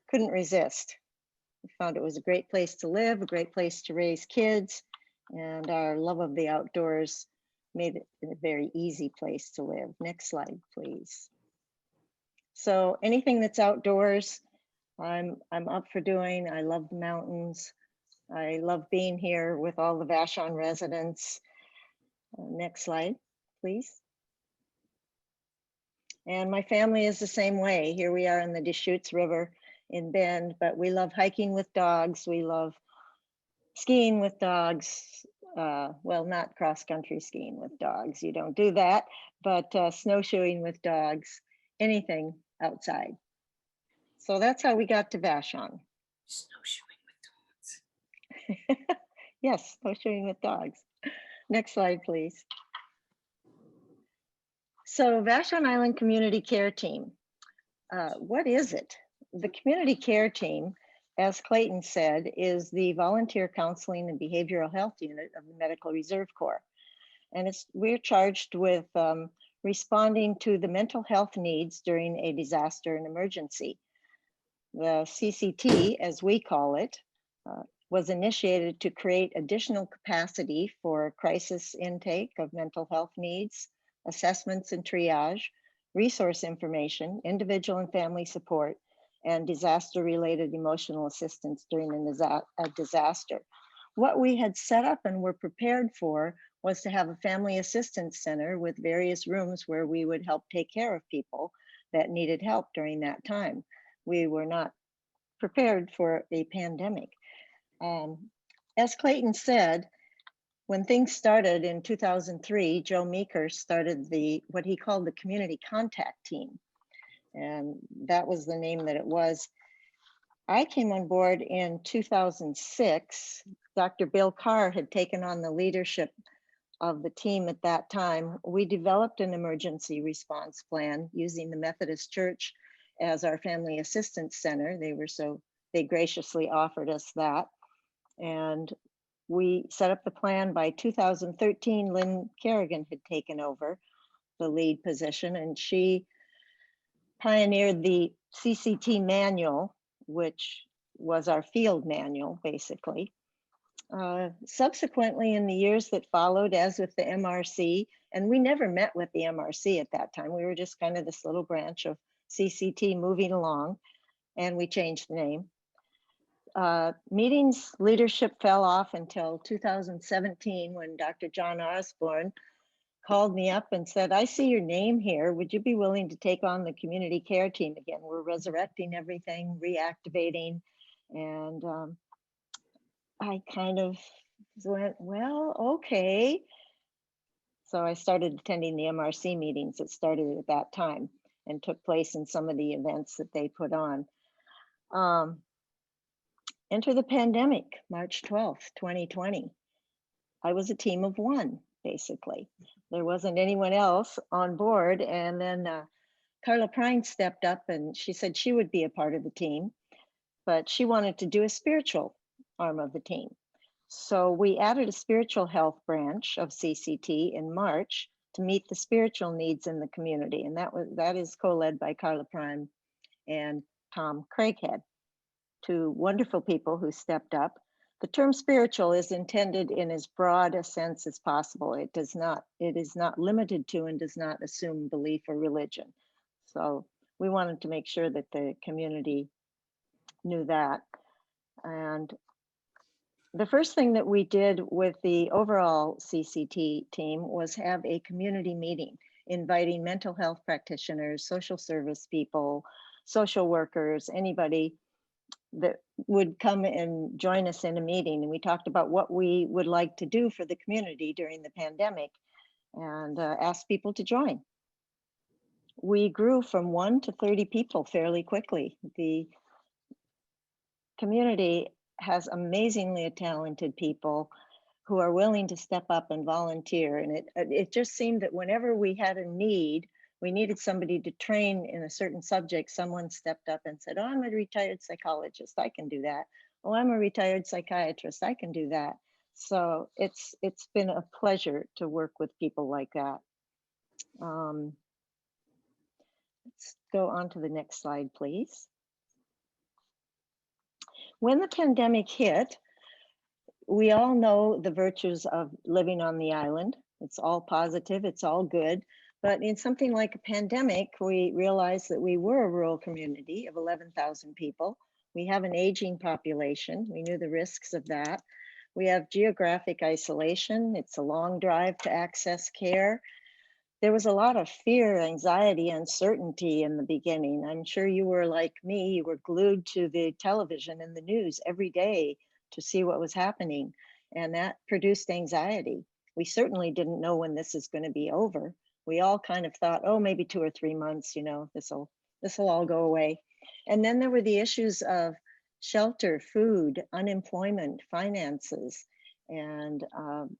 couldn't resist. We found it was a great place to live, a great place to raise kids, and our love of the outdoors made it a very easy place to live. Next slide, please. So anything that's outdoors, I'm up for doing. I love the mountains. I love being here with all the Vashon residents. Next slide, please. And my family is the same way. Here we are in the Deschutes River in Bend, but we love hiking with dogs. We love skiing with dogs. Well, not cross-country skiing with dogs. You don't do that, but snowshoeing with dogs, anything outside. So that's how we got to Vashon. Snowshoeing with dogs. Yes, snowshoeing with dogs. Next slide, please. So Vashon Island Community Care Team, what is it? The Community Care Team, as Clayton said, is the volunteer counseling and behavioral health unit of the Medical Reserve Corp. And we're charged with responding to the mental health needs during a disaster and emergency. The CCT, as we call it, was initiated to create additional capacity for crisis intake of mental health needs, assessments and triage, resource information, individual and family support, and disaster-related emotional assistance during a disaster. What we had set up and were prepared for was to have a family assistance center with various rooms where we would help take care of people that needed help during that time. We were not prepared for a pandemic. As Clayton said, when things started in 2003, Joe Meeker started what he called the Community Contact Team. And that was the name that it was. I came on board in 2006. Dr. Bill Carr had taken on the leadership of the team at that time. We developed an emergency response plan using the Methodist Church as our family assistance center. They graciously offered us that. And we set up the plan. By 2013, Lynn Kerrigan had taken over the lead position, and she pioneered the CCT manual, which was our field manual, basically. Subsequently, in the years that followed, as with the MRC, and we never met with the MRC at that time, we were just kind of this little branch of CCT moving along, and we changed the name. Meetings leadership fell off until 2017 when Dr. John Osborne called me up and said, I see your name here. Would you be willing to take on the community care team again? We're resurrecting everything, reactivating. And I kind of went, well, okay. So I started attending the MRC meetings that started at that time and took place in some of the events that they put on. Enter the pandemic, March 12th, 2020. I was a team of one, basically. There wasn't anyone else on board. And then Carla Prine stepped up and she said she would be a part of the team, but she wanted to do a spiritual arm of the team. So we added a spiritual health branch of CCT in March to meet the spiritual needs in the community. And that is co-led by Carla Prime and Tom Craighead, two wonderful people who stepped up. The term spiritual is intended in as broad a sense as possible. It is not limited to and does not assume belief or religion. So we wanted to make sure that the community knew that. And the first thing that we did with the overall CCT team was have a community meeting, inviting mental health practitioners, social service people, social workers, anybody that would come and join us in a meeting. And we talked about what we would like to do for the community during the pandemic and asked people to join. We grew from 1 to 30 people fairly quickly. The community has amazingly talented people who are willing to step up and volunteer. And it just seemed that whenever we had a need, we needed somebody to train in a certain subject, someone stepped up and said, oh, I'm a retired psychologist, I can do that. Oh, I'm a retired psychiatrist, I can do that. So it's been a pleasure to work with people like that. Let's go on to the next slide, please. When the pandemic hit, we all know the virtues of living on the island. It's all positive, it's all good. But in something like a pandemic, we realized that we were a rural community of 11,000 people. We have an aging population. We knew the risks of that. We have geographic isolation. It's a long drive to access care. There was a lot of fear, anxiety, uncertainty in the beginning. I'm sure you were like me, you were glued to the television and the news every day to see what was happening. And that produced anxiety. We certainly didn't know when this is going to be over. We all kind of thought, oh, maybe 2 or 3 months, you know, this will all go away. And then there were the issues of shelter, food, unemployment, finances. And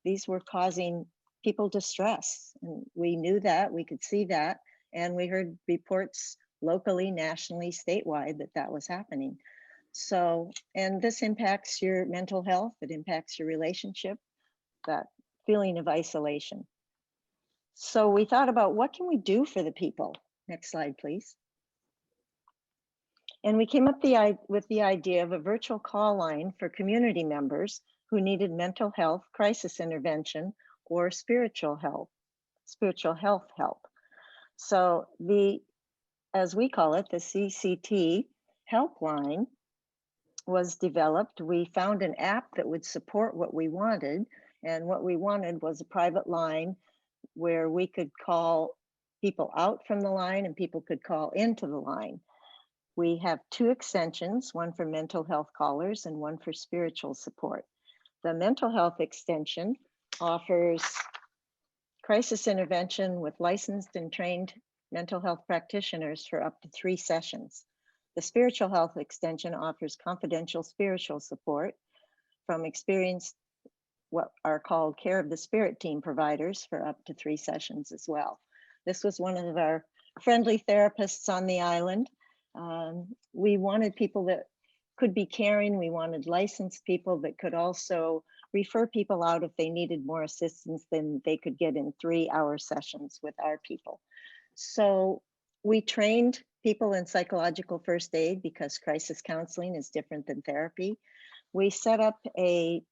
these were causing people distress. And we knew that, we could see that. And we heard reports locally, nationally, statewide that was happening. So, and this impacts your mental health, it impacts your relationship, that feeling of isolation. So we thought about what can we do for the people? Next slide, please. And we came up with the idea of a virtual call line for community members who needed mental health crisis intervention or spiritual health help. So as we call it, the CCT helpline was developed. We found an app that would support what we wanted. And what we wanted was a private line where we could call people out from the line and people could call into the line. We have 2 extensions, one for mental health callers and one for spiritual support. The mental health extension offers crisis intervention with licensed and trained mental health practitioners for up to 3 sessions. The spiritual health extension offers confidential spiritual support from experienced, what are called care of the spirit team providers for up to 3 sessions as well. This was one of our friendly therapists on the island. We wanted people that could be caring. We wanted licensed people that could also refer people out if they needed more assistance than they could get in 3-hour sessions with our people. So we trained people in psychological first aid because crisis counseling is different than therapy. We set up a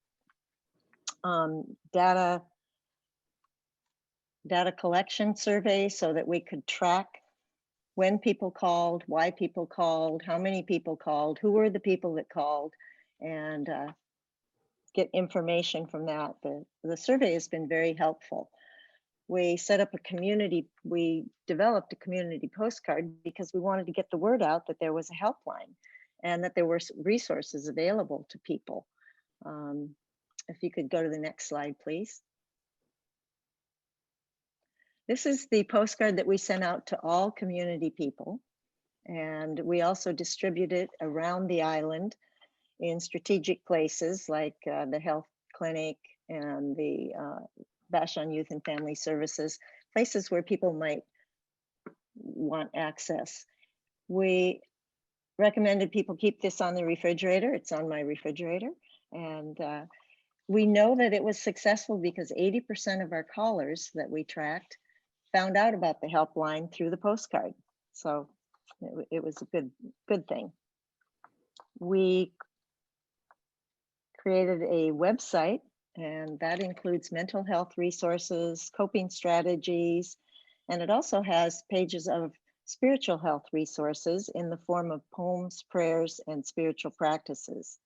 data collection survey so that we could track when people called, why people called, how many people called, who were the people that called, and get information from that. The survey has been very helpful. we set up a community, we developed a community postcard because we wanted to get the word out that there was a helpline and that there were resources available to people. If you could go to the next slide, please. This is the postcard that we sent out to all community people. And we also distribute it around the island in strategic places like the health clinic and the Vashon Youth and Family Services, places where people might want access. We recommended people keep this on the refrigerator. It's on my refrigerator. And we know that it was successful because 80% of our callers that we tracked found out about the helpline through the postcard. So it was a good thing. We created a website, and that includes mental health resources, coping strategies, and it also has pages of spiritual health resources in the form of poems, prayers, and spiritual practices.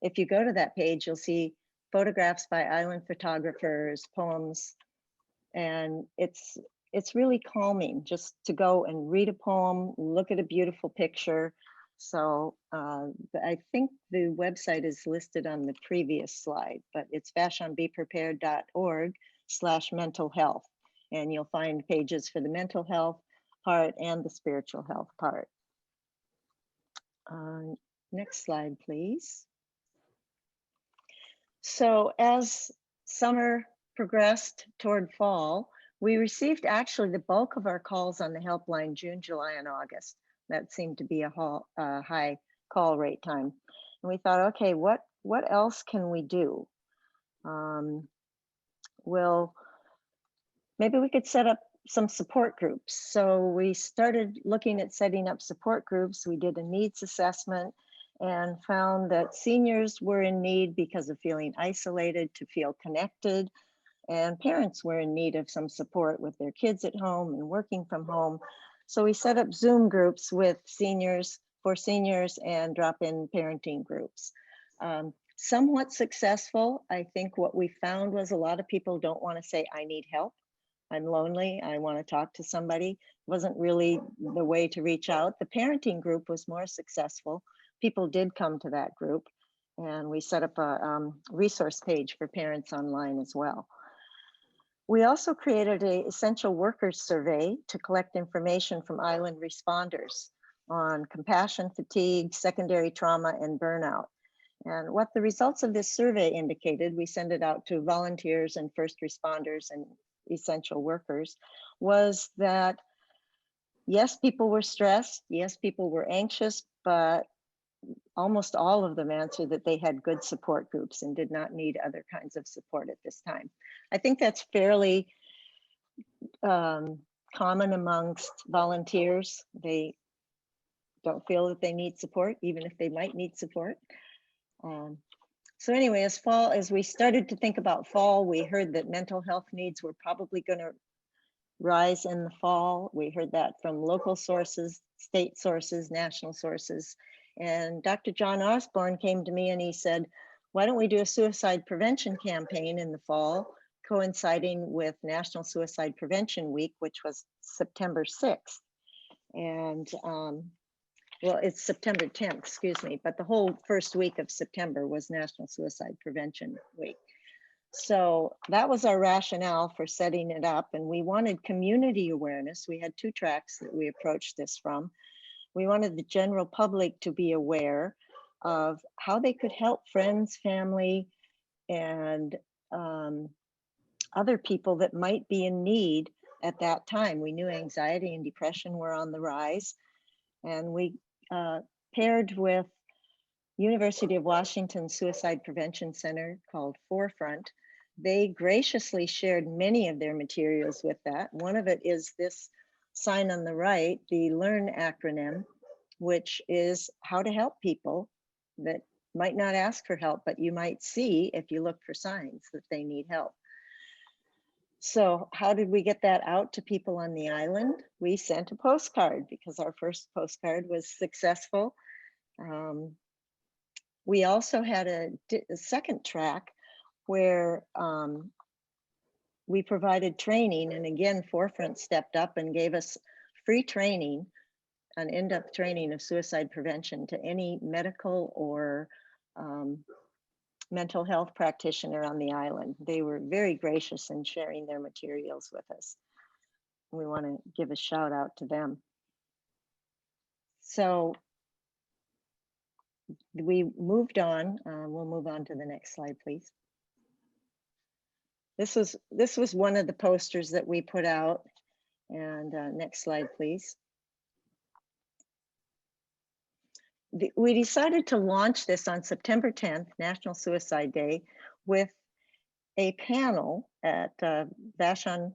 If you go to that page, you'll see photographs by island photographers, poems, and it's really calming just to go and read a poem, look at a beautiful picture. So I think the website is listed on the previous slide, but it's vashonbeprepared.org/mental health. And you'll find pages for the mental health part and the spiritual health part. Next slide, please. So as summer progressed toward fall, we received actually the bulk of our calls on the helpline June, July, and August. That seemed to be a high call rate time. And we thought, okay, what else can we do? Well, maybe we could set up some support groups. So we started looking at setting up support groups. We did a needs assessment and found that seniors were in need because of feeling isolated to feel connected, and parents were in need of some support with their kids at home and working from home. So we set up Zoom groups with seniors, for seniors, and drop-in parenting groups. Somewhat successful. I think what we found was a lot of people don't want to say, I need help, I'm lonely, I want to talk to somebody. It wasn't really the way to reach out. The parenting group was more successful. People did come to that group, and we set up a resource page for parents online as well. We also created an essential workers survey to collect information from island responders on compassion, fatigue, secondary trauma, and burnout. And what the results of this survey indicated, we send it out to volunteers and first responders and essential workers, was that yes, people were stressed, yes, people were anxious, but almost all of them answered that they had good support groups and did not need other kinds of support at this time. I think that's fairly common amongst volunteers. They don't feel that they need support, even if they might need support. So anyway, as we started to think about fall, we heard that mental health needs were probably going to rise in the fall. We heard that from local sources, state sources, national sources. And Dr. John Osborne came to me and he said, why don't we do a suicide prevention campaign in the fall, coinciding with National Suicide Prevention Week, which was September 6th. And well, it's September 10th, excuse me, but the whole first week of September was National Suicide Prevention Week. So that was our rationale for setting it up. And we wanted community awareness. We had two tracks that we approached this from. We wanted the general public to be aware of how they could help friends, family, and other people that might be in need at that time. We knew anxiety and depression were on the rise. And we paired with University of Washington Suicide Prevention Center called Forefront. They graciously shared many of their materials with that. One of it is this sign on the right, the LEARN acronym, which is how to help people that might not ask for help, but you might see if you look for signs that they need help. So how did we get that out to people on the island? We sent a postcard because our first postcard was successful. We also had a second track where we provided training, and again, Forefront stepped up and gave us free training, an in-depth training of suicide prevention to any medical or mental health practitioner on the island. They were very gracious in sharing their materials with us. We want to give a shout out to them. So we moved on. We'll move on to the next slide, please. This was one of the posters that we put out. And next slide, please. We decided to launch this on September 10th, National Suicide Day, with a panel at Vashon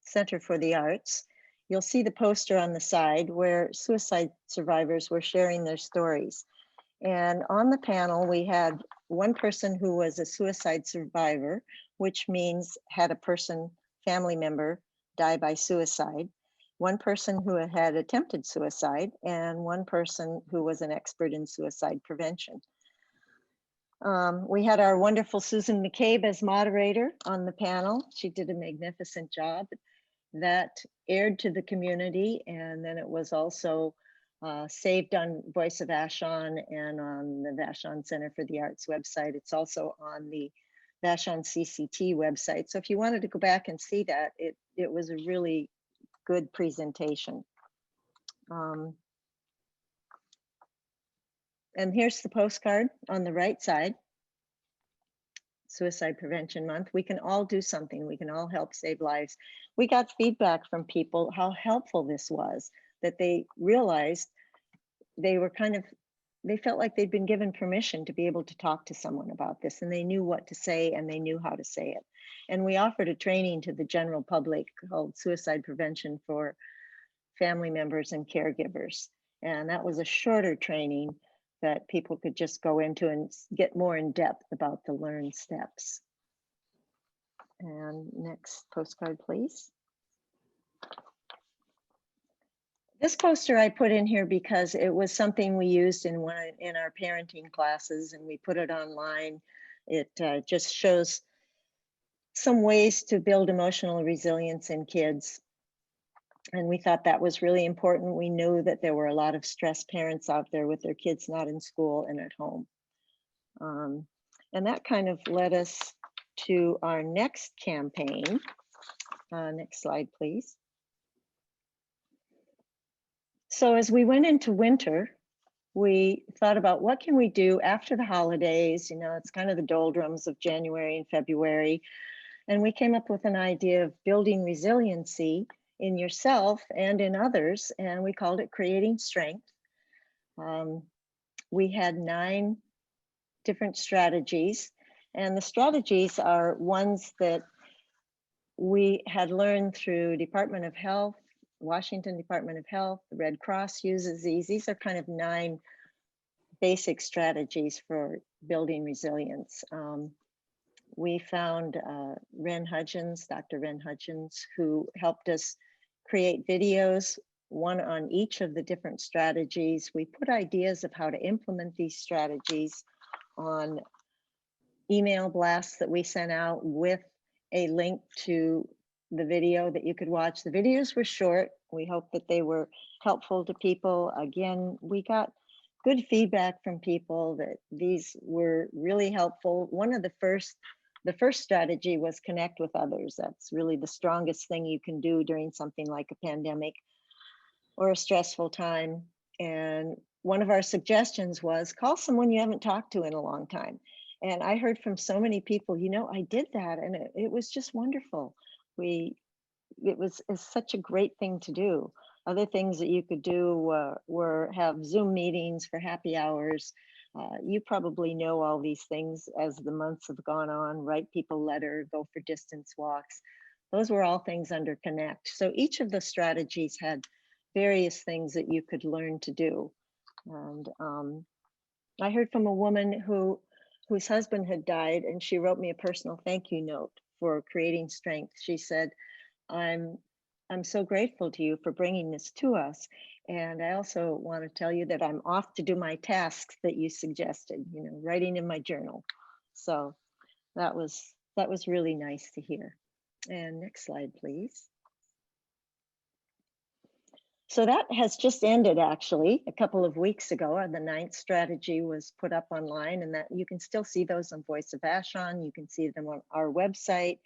Center for the Arts. You'll see the poster on the side where suicide survivors were sharing their stories. And on the panel, we had one person who was a suicide survivor, which means had a family member die by suicide, one person who had attempted suicide, and one person who was an expert in suicide prevention. We had our wonderful Susan McCabe as moderator on the panel. She did a magnificent job. That aired to the community, and then it was also saved on Voice of Vashon and on the Vashon Center for the Arts website. It's also on the Vashon CCT website. So if you wanted to go back and see that, it was a really good presentation. And here's the postcard on the right side. Suicide Prevention Month. We can all do something. We can all help save lives. We got feedback from people how helpful this was, that they realized they felt like they'd been given permission to be able to talk to someone about this, and they knew what to say and they knew how to say it. And we offered a training to the general public called Suicide Prevention for Family Members and Caregivers. And that was a shorter training that people could just go into and get more in depth about the learned steps. And next postcard, please. This poster I put in here because it was something we used in our parenting classes, and we put it online. It just shows some ways to build emotional resilience in kids. And we thought that was really important. We knew that there were a lot of stressed parents out there with their kids not in school and at home. And that kind of led us to our next campaign. Next slide, please. So as we went into winter, we thought about what can we do after the holidays? You know, it's kind of the doldrums of January and February. And we came up with an idea of building resiliency in yourself and in others, and we called it Creating Strength. We had 9 different strategies, and the strategies are ones that we had learned through Department of Health, Washington Department of Health. The Red Cross uses these. These are kind of 9 basic strategies for building resilience. We found Dr. Ren Hudgens, who helped us create videos, one on each of the different strategies. We put ideas of how to implement these strategies on email blasts that we sent out with a link to the video that you could watch. The videos were short. We hope that they were helpful to people. Again, we got good feedback from people that these were really helpful. The first strategy was connect with others. That's really the strongest thing you can do during something like a pandemic or a stressful time. And one of our suggestions was call someone you haven't talked to in a long time. And I heard from so many people, you know, I did that and it was just wonderful. It's such a great thing to do. Other things that you could do were have Zoom meetings for happy hours. You probably know all these things as the months have gone on. Write people letter, go for distance walks. Those were all things under Connect. So each of the strategies had various things that you could learn to do. And I heard from a woman whose husband had died, and she wrote me a personal thank you note for creating strength. She said, I'm so grateful to you for bringing this to us. And I also want to tell you that I'm off to do my tasks that you suggested, you know, writing in my journal. So that was really nice to hear. And next slide, please. So that has just ended actually a couple of weeks ago. The 9th strategy was put up online, and that you can still see those on Voice of Vashon. You can see them on our website.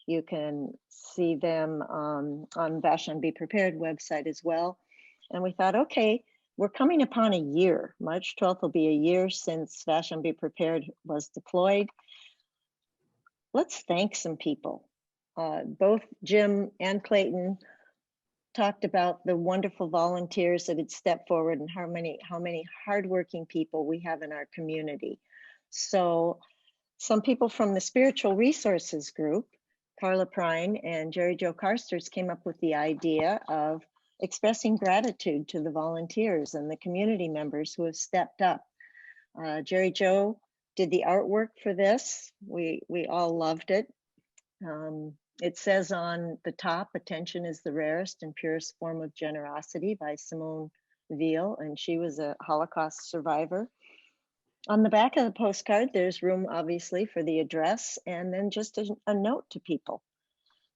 You can see them on Vashon Be Prepared website as well. And we thought, okay, we're coming upon a year. March 12th will be a year since Vashon Be Prepared was deployed. Let's thank some people. Both Jim and Clayton talked about the wonderful volunteers that had stepped forward and how many hardworking people we have in our community. So some people from the Spiritual Resources Group, Carla Prine and Jerry Jo Carsters, came up with the idea of expressing gratitude to the volunteers and the community members who have stepped up. Jerry Jo did the artwork for this. We all loved it. It says on the top, "Attention is the rarest and purest form of generosity" by Simone Weil, and she was a Holocaust survivor. On the back of the postcard, there's room obviously for the address and then just a note to people.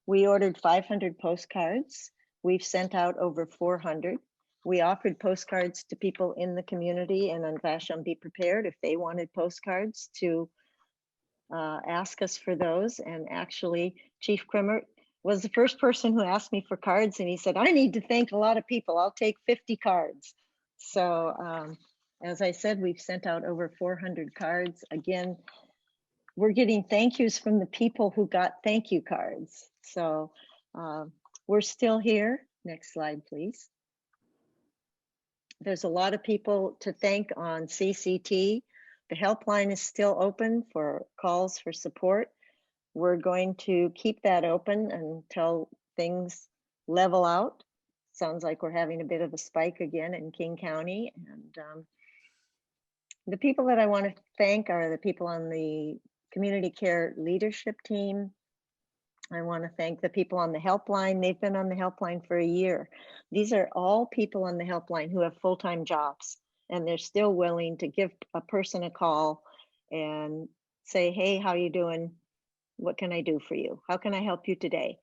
We ordered 500 postcards. We've sent out over 400. We offered postcards to people in the community and on Vashon Be Prepared if they wanted postcards to ask us for those. And actually, Chief Krimmer was the first person who asked me for cards, and he said, "I need to thank a lot of people. I'll take 50 cards." So as I said, we've sent out over 400 cards. Again, we're getting thank yous from the people who got thank you cards. So we're still here. Next slide, please. There's a lot of people to thank on CCT. The helpline is still open for calls for support. We're going to keep that open until things level out. Sounds like we're having a bit of a spike again in King County. And the people that I want to thank are the people on the community care leadership team. I want to thank the people on the helpline. They've been on the helpline for a year. These are all people on the helpline who have full-time jobs, and they're still willing to give a person a call and say, "Hey, how you doing? What can I do for you? How can I help you today?"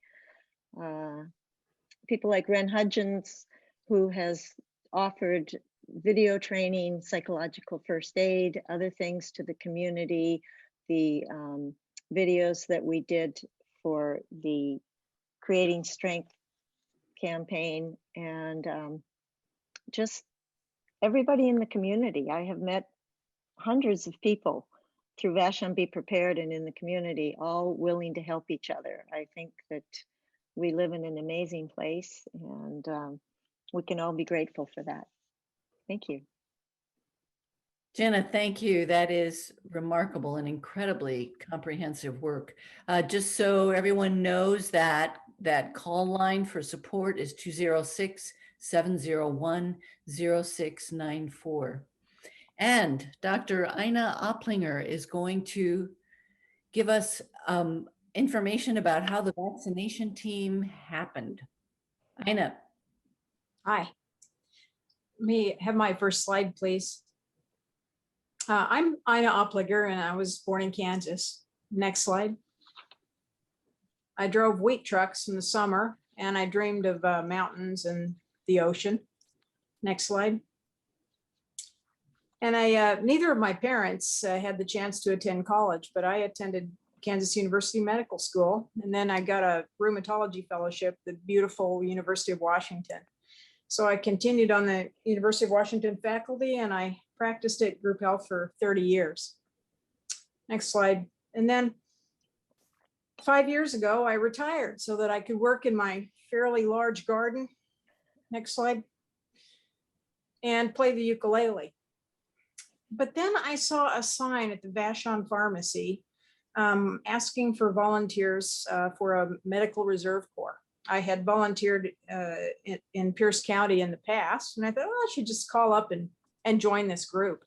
People like Ren Hudgens, who has offered video training, psychological first aid, other things to the community, the videos that we did for the Creating Strength campaign, and just everybody in the community. I have met hundreds of people through Vashon Be Prepared and in the community, all willing to help each other. I think that we live in an amazing place, and we can all be grateful for that. Thank you. Jenna, thank you. That is remarkable and incredibly comprehensive work. Just so everyone knows, that call line for support is 206-701-0694. And Dr. Ina Opplinger is going to give us information about how the vaccination team happened. Ina. Hi. Let me have my first slide, please. I'm Ina Opplinger, and I was born in Kansas. Next slide. I drove wheat trucks in the summer, and I dreamed of mountains and the ocean. Next slide. And neither of my parents had the chance to attend college, but I attended Kansas University Medical School, and then I got a rheumatology fellowship at the beautiful University of Washington. So I continued on the University of Washington faculty, and I practiced at group health for 30 years. Next slide. And then 5 years ago, I retired so that I could work in my fairly large garden. Next slide. And play the ukulele. But then I saw a sign at the Vashon Pharmacy asking for volunteers for a Medical Reserve Corp. I had volunteered in Pierce County in the past, and I thought, oh, I should just call up and join this group.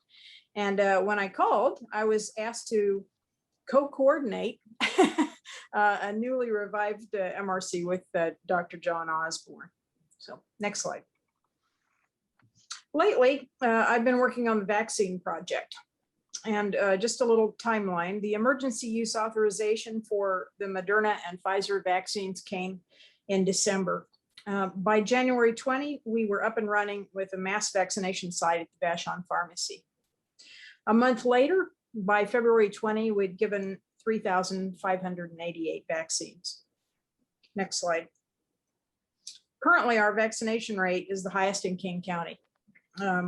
And when I called, I was asked to co-coordinate a newly revived MRC with Dr. John Osborne. So next slide. Lately, I've been working on the vaccine project. And just a little timeline, the emergency use authorization for the Moderna and Pfizer vaccines came in December. By January 20, we were up and running with a mass vaccination site at the Vashon Pharmacy. A month later, by February 20, we'd given 3,588 vaccines. Next slide. Currently, our vaccination rate is the highest in King County.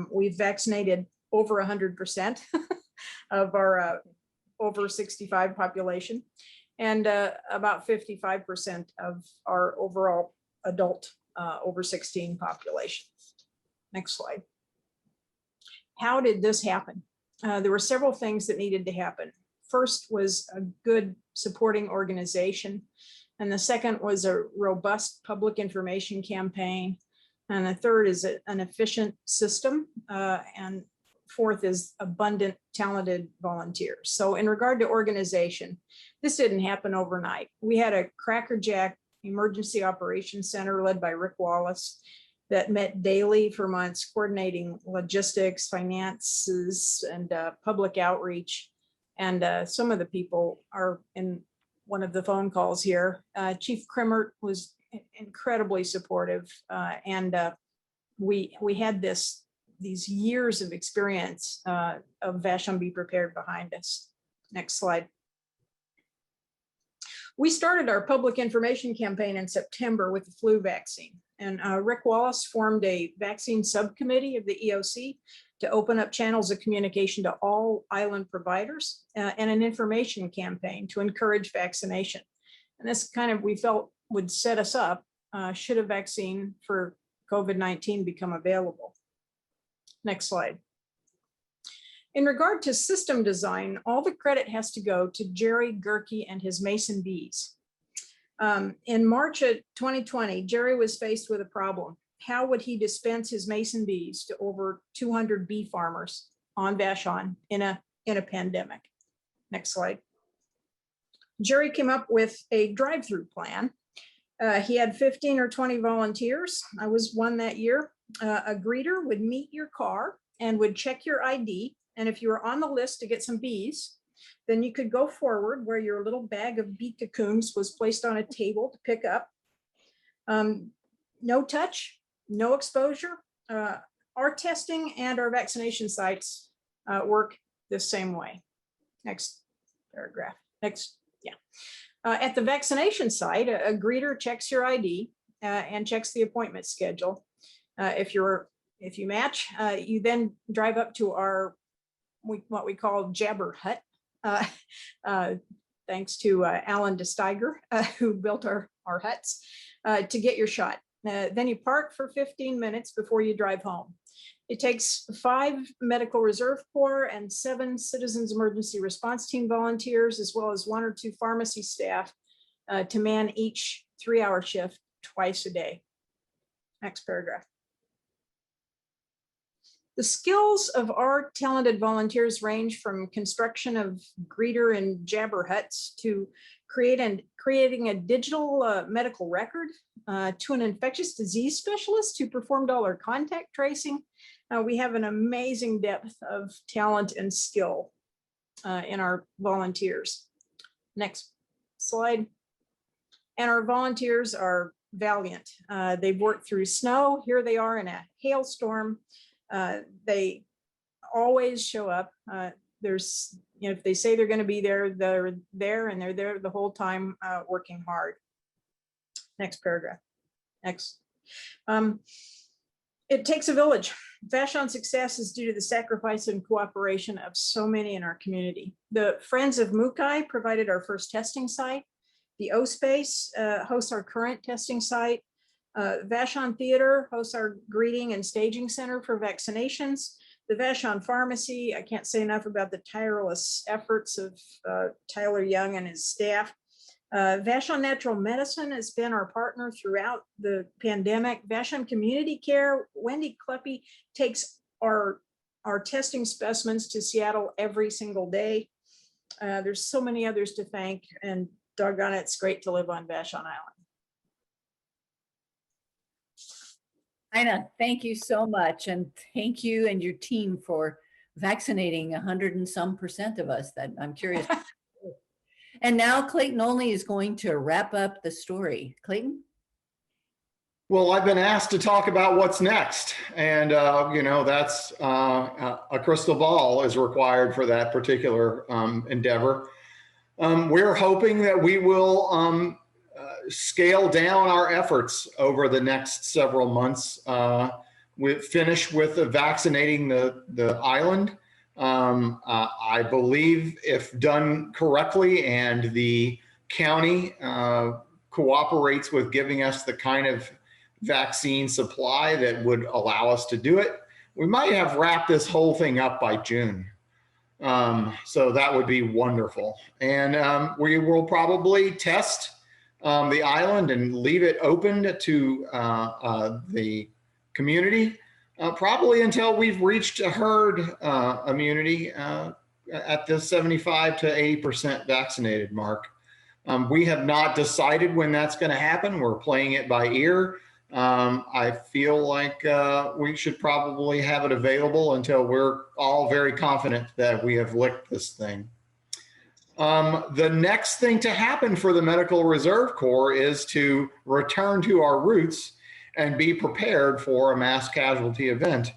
We've vaccinated over 100% of our over 65 population, and about 55% of our overall adult over 16 population. Next slide. How did this happen? There were several things that needed to happen. First was a good supporting organization. And the second was a robust public information campaign. And the third is an efficient system. And fourth is abundant, talented volunteers. So in regard to organization, this didn't happen overnight. We had a crackerjack emergency operations center led by Rick Wallace that met daily for months, coordinating logistics, finances, and public outreach. And some of the people are in one of the phone calls here. Chief Krimmert was incredibly supportive, and we had these years of experience of Vashon Be Prepared behind us. Next slide. We started our public information campaign in September with the flu vaccine, and Rick Wallace formed a vaccine subcommittee of the EOC to open up channels of communication to all island providers, and an information campaign to encourage vaccination. And this kind of, we felt, would set us up should a vaccine for COVID-19 become available. Next slide. In regard to system design, all the credit has to go to Jerry Gerke and his Mason bees. In March of 2020, Jerry was faced with a problem. How would he dispense his Mason bees to over 200 bee farmers on Vashon in a pandemic? Next slide. Jerry came up with a drive-through plan. He had 15 or 20 volunteers. I was one that year. A greeter would meet your car and would check your ID. And if you were on the list to get some bees, then you could go forward where your little bag of bee cocoons was placed on a table to pick up. No touch, no exposure. Our testing and our vaccination sites work the same way. Next paragraph. Next, yeah. At the vaccination site, a greeter checks your ID and checks the appointment schedule. If you match, you then drive up to our what we call Jabber Hut. Thanks to Alan DeSteiger, who built our huts, to get your shot. Then you park for 15 minutes before you drive home. It takes 5 Medical Reserve Corps and 7 Citizens Emergency Response Team volunteers, as well as 1 or 2 pharmacy staff to man each 3-hour shift twice a day. Next paragraph. The skills of our talented volunteers range from construction of greeter and jabber huts to creating a digital medical record, to an infectious disease specialist who performed all our contact tracing. We have an amazing depth of talent and skill in our volunteers. Next slide. And our volunteers are valiant. They've worked through snow. Here they are in a hailstorm. They always show up. There's, if they say they're going to be there, they're there, and they're there the whole time working hard. Next paragraph. Next. It takes a village. Vashon's success is due to the sacrifice and cooperation of so many in our community. The Friends of Mukai provided our first testing site. The O Space hosts our current testing site. Vashon Theater hosts our greeting and staging center for vaccinations. The Vashon Pharmacy, I can't say enough about the tireless efforts of Tyler Young and his staff. Vashon Natural Medicine has been our partner throughout the pandemic. Vashon Community Care, Wendy Kleppe takes our testing specimens to Seattle every single day. There's so many others to thank, and doggone it, it's great to live on Vashon Island. Ina, thank you so much. And thank you and your team for vaccinating 100 and some % of us. That I'm curious. And now Clayton Only is going to wrap up the story. Clayton? Well, I've been asked to talk about what's next, and that's a crystal ball is required for that particular endeavor. We're hoping that we will scale down our efforts over the next several months. We finish with vaccinating the island. I believe if done correctly and the county cooperates with giving us the kind of vaccine supply that would allow us to do it, we might have wrapped this whole thing up by June. So that would be wonderful. And we will probably test the island and leave it open to the community, probably until we've reached a herd immunity at the 75 to 80% vaccinated mark. We have not decided when that's going to happen. We're playing it by ear. I feel like we should probably have it available until we're all very confident that we have licked this thing. The next thing to happen for the Medical Reserve Corps is to return to our roots and be prepared for a mass casualty event.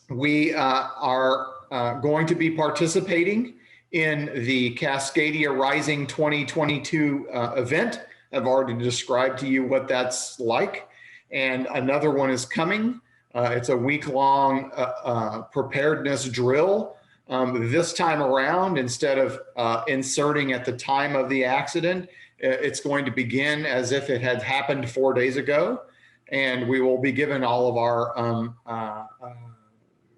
We are going to be participating in the Cascadia Rising 2022 event. I've already described to you what that's like. And another one is coming. It's a week-long preparedness drill. This time around, instead of inserting at the time of the accident, it's going to begin as if it had happened 4 days ago. And we will be given all of our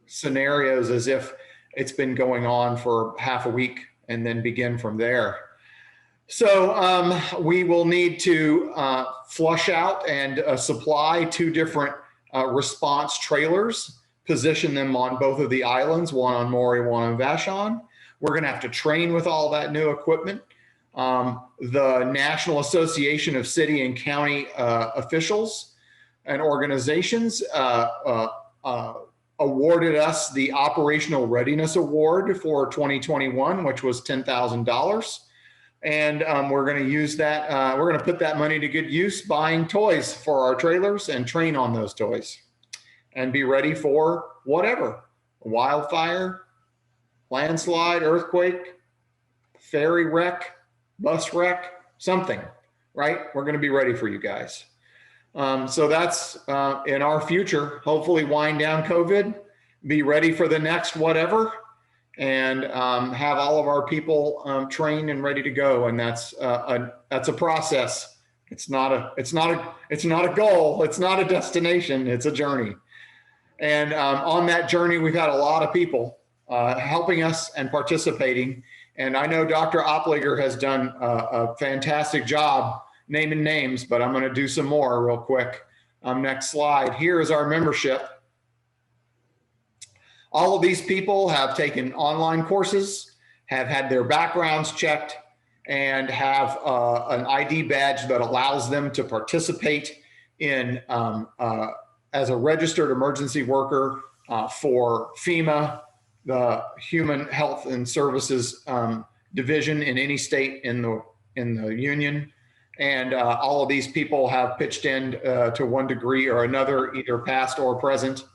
scenarios as if it's been going on for half a week and then begin from there. So we will need to flush out and supply 2 different response trailers, position them on both of the islands, one on Maury, one on Vashon. We're going to have to train with all that new equipment. The National Association of City and County Officials and Organizations awarded us the Operational Readiness Award for 2021, which was $10,000. And we're going to use that. We're going to put that money to good use buying toys for our trailers and train on those toys and be ready for whatever: wildfire, landslide, earthquake, ferry wreck, bus wreck, something, right? We're going to be ready for you guys. So that's in our future. Hopefully wind down COVID, be ready for the next whatever, and have all of our people trained and ready to go. And that's a process. It's not a goal. It's not a destination. It's a journey. And on that journey, we've had a lot of people helping us and participating. And I know Dr. Opliger has done a fantastic job naming names, but I'm going to do some more real quick. Next slide. Here is our membership. All of these people have taken online courses, have had their backgrounds checked, and have an ID badge that allows them to participate in as a registered emergency worker for FEMA, the Human Health and Services Division in any state in the union. And all of these people have pitched in to one degree or another, either past or present.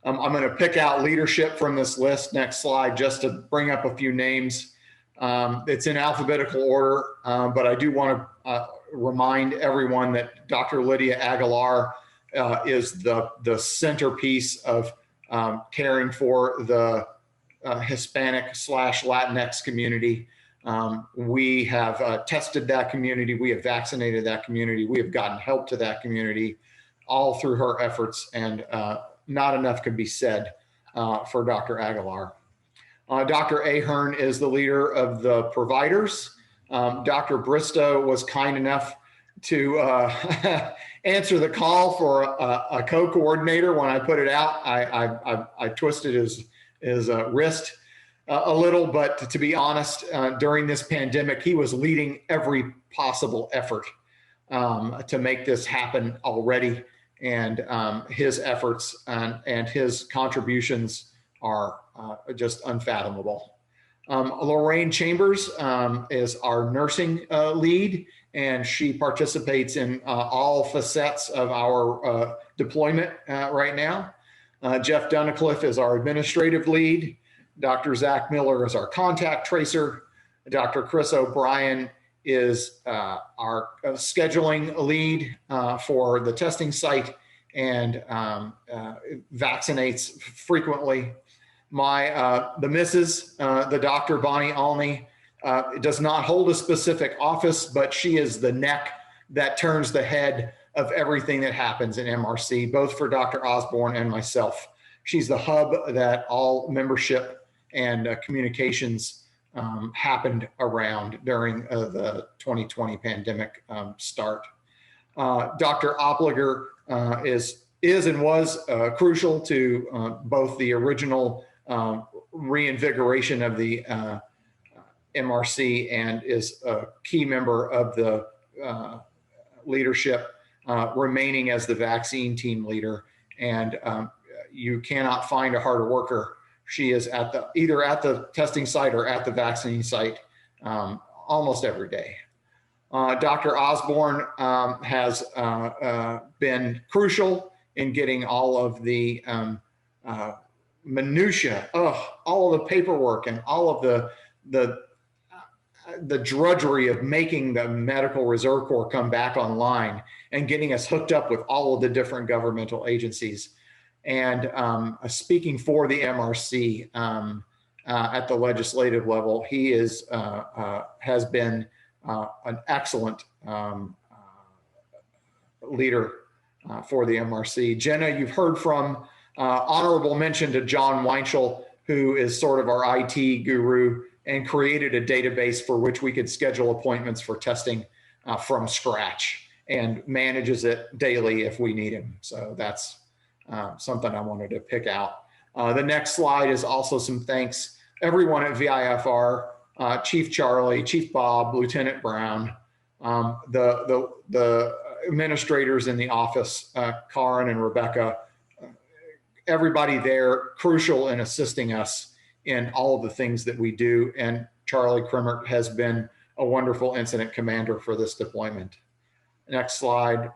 I'm going to pick out leadership from this list. Next slide, just to bring up a few names. It's in alphabetical order, but I do want to remind everyone that Dr. Lydia Aguilar is the centerpiece of caring for the Hispanic/Latinx community. We have tested that community. We have vaccinated that community. We have gotten help to that community, all through her efforts, and not enough can be said for Dr. Aguilar. Dr. Ahern is the leader of the providers. Dr. Bristow was kind enough to answer the call for a co-coordinator when I put it out. I twisted his wrist a little, but to be honest, during this pandemic, he was leading every possible effort to make this happen already. And his efforts and his contributions are just unfathomable. Lorraine Chambers is our nursing lead, and she participates in all facets of our deployment right now. Jeff Dunicliffe is our administrative lead. Dr. Zach Miller is our contact tracer. Dr. Chris O'Brien is our scheduling lead for the testing site and vaccinates frequently. The missus, the Dr. Bonnie Alney, does not hold a specific office, but she is the neck that turns the head of everything that happens in MRC, both for Dr. Osborne and myself. She's the hub that all membership and communications happened around during the 2020 pandemic start. Dr. Opliger is and was crucial to both the original reinvigoration of the MRC and is a key member of the leadership, remaining as the vaccine team leader. And you cannot find a harder worker. She is either at the testing site or at the vaccine site almost every day. Dr. Osborne has been crucial in getting all of the minutia, all of the paperwork and all of the drudgery of making the Medical Reserve Corps come back online and getting us hooked up with all of the different governmental agencies. And speaking for the MRC at the legislative level, he has been an excellent leader for the MRC. Jenna, you've heard from honorable mention to John Weinschel, who is sort of our IT guru and created a database for which we could schedule appointments for testing from scratch and manages it daily if we need him. So that's something I wanted to pick out. The next slide is also some thanks. Everyone at VIFR, Chief Charlie, Chief Bob, Lieutenant Brown, the administrators in the office, Karen and Rebecca, everybody there crucial in assisting us in all of the things that we do. And Charlie Krimmert has been a wonderful incident commander for this deployment. Next slide.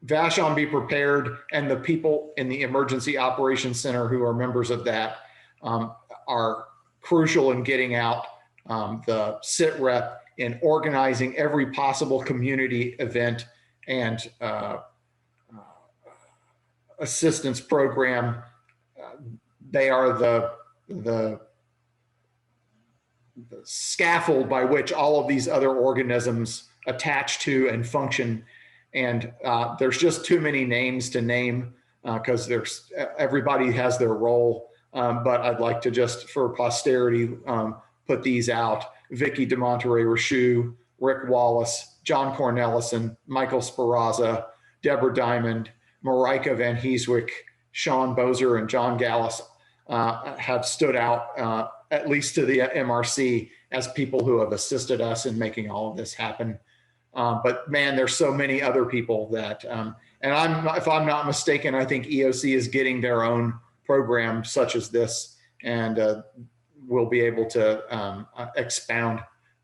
Vashon Be Prepared and the people in the Emergency Operations Center who are members of that are crucial in getting out the sit rep in organizing every possible community event and assistance program. They are the scaffold by which all of these other organisms attach to and function. And there's just too many names to name because everybody has their role. But I'd like to just, for posterity, put these out. Vicky DeMonterey-Rashu, Rick Wallace, John Cornelison, Michael Speraza, Deborah Diamond, Marika Van Heeswick, Sean Bozer, and John Gallus have stood out, at least to the MRC, as people who have assisted us in making all of this happen. But man, there's so many other people that, and if I'm not mistaken, I think EOC is getting their own program such as this, and we'll be able to expound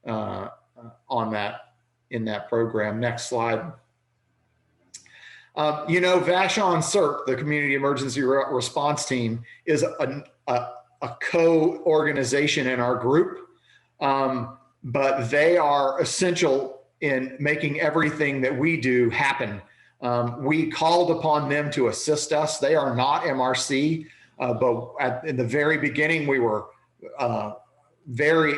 on that in that program. Next slide. Vashon CERT, the Community Emergency Response Team, is a co-organization in our group, but they are essential in making everything that we do happen. We called upon them to assist us. They are not MRC, but in the very beginning, we were very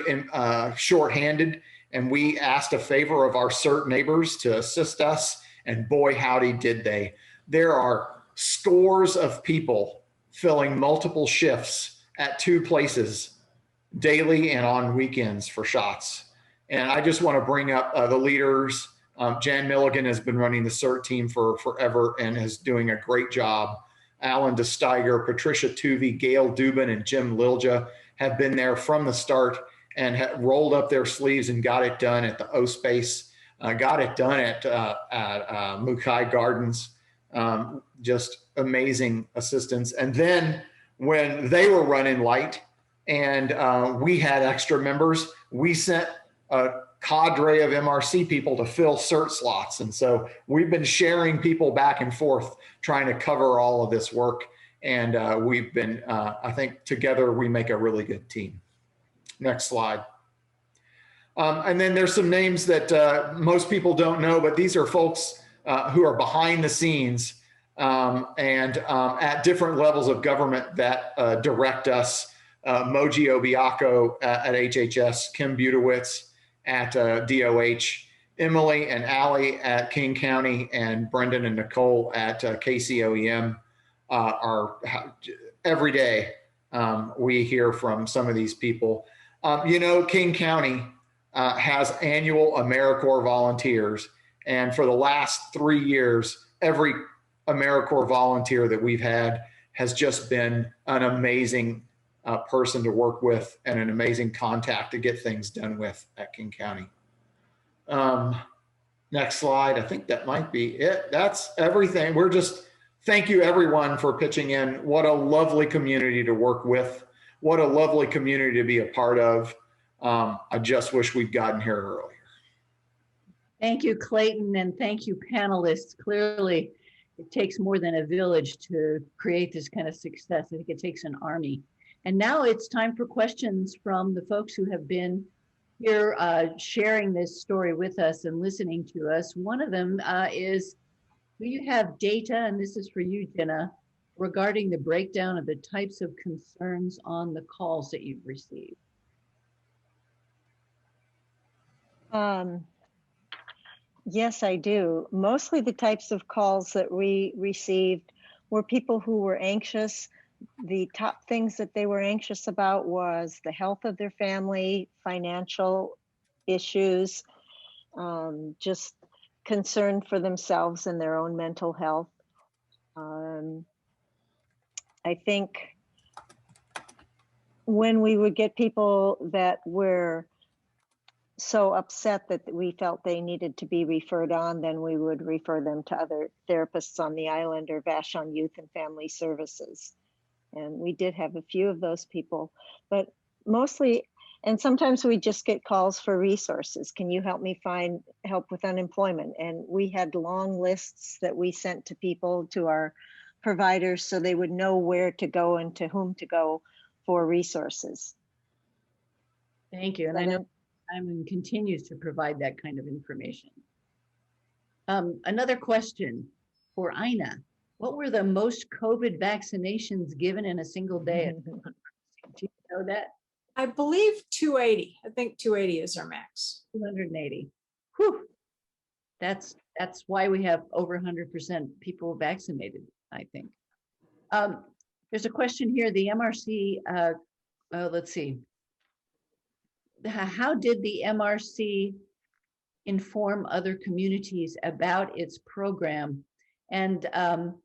shorthanded, and we asked a favor of our CERT neighbors to assist us, and boy, howdy did they. There are scores of people filling multiple shifts at 2 places daily and on weekends for shots. And I just want to bring up the leaders. Jan Milligan has been running the CERT team for forever and is doing a great job. Alan DeSteiger, Patricia Tuvey, Gail Dubin, and Jim Lilja have been there from the start and have rolled up their sleeves and got it done at the O Space, got it done at Mukai Gardens. just amazing assistance. And then when they were running light and we had extra members, we sent a cadre of MRC people to fill cert slots. And so we've been sharing people back and forth, trying to cover all of this work. And we've been, I think together we make a really good team. Next slide. And then there's some names that most people don't know, but these are folks who are behind the scenes and at different levels of government that direct us. Moji Obiako at HHS, Kim Butowitz at DOH, Emily and Allie at King County, and Brendan and Nicole at KCOEM are every day we hear from some of these people. You know, King County has annual AmeriCorps volunteers. And for the last 3 years, every AmeriCorps volunteer that we've had has just been an amazing person to work with and an amazing contact to get things done with at King County. Next slide. I think that might be it. That's everything. We're just, thank you everyone for pitching in. What a lovely community to work with. What a lovely community to be a part of. I just wish we'd gotten here earlier. Thank you, Clayton, and thank you, panelists. Clearly, it takes more than a village to create this kind of success. I think it takes an army. And now it's time for questions from the folks who have been here sharing this story with us and listening to us. One of them is, do you have data, and this is for you, Jenna, regarding the breakdown of the types of concerns on the calls that you've received? Yes, I do. Mostly the types of calls that we received were people who were anxious. The top things that they were anxious about was the health of their family, financial issues, just concern for themselves and their own mental health. I think when we would get people that were so upset that we felt they needed to be referred on, then we would refer them to other therapists on the island or Vashon Youth and Family Services. And we did have a few of those people, but mostly, and sometimes we just get calls for resources. Can you help me find help with unemployment? And we had long lists that we sent to people, to our providers, so they would know where to go and to whom to go for resources. Thank you. And I know Simon continues to provide that kind of information. Another question for Ina. What were the most COVID vaccinations given in a single day? Do you know that? I believe 280. I think 280 is our max. 280. Whew. That's why we have over 100% people vaccinated, I think. There's a question here. The MRC, let's see. How did the MRC inform other communities about its program? And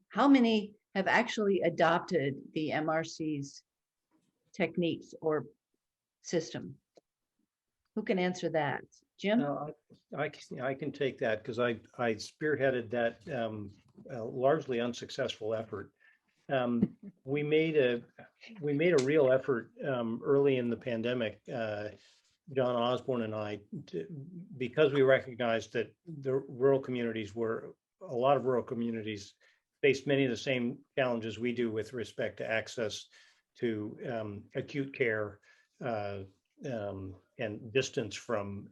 how many have actually adopted the MRC's techniques or system? Who can answer that? Jim? I can take that because I spearheaded that largely unsuccessful effort. We made a real effort early in the pandemic, John Osborne and I, because we recognized that the rural communities a lot of rural communities faced many of the same challenges we do with respect to access to acute care and distance from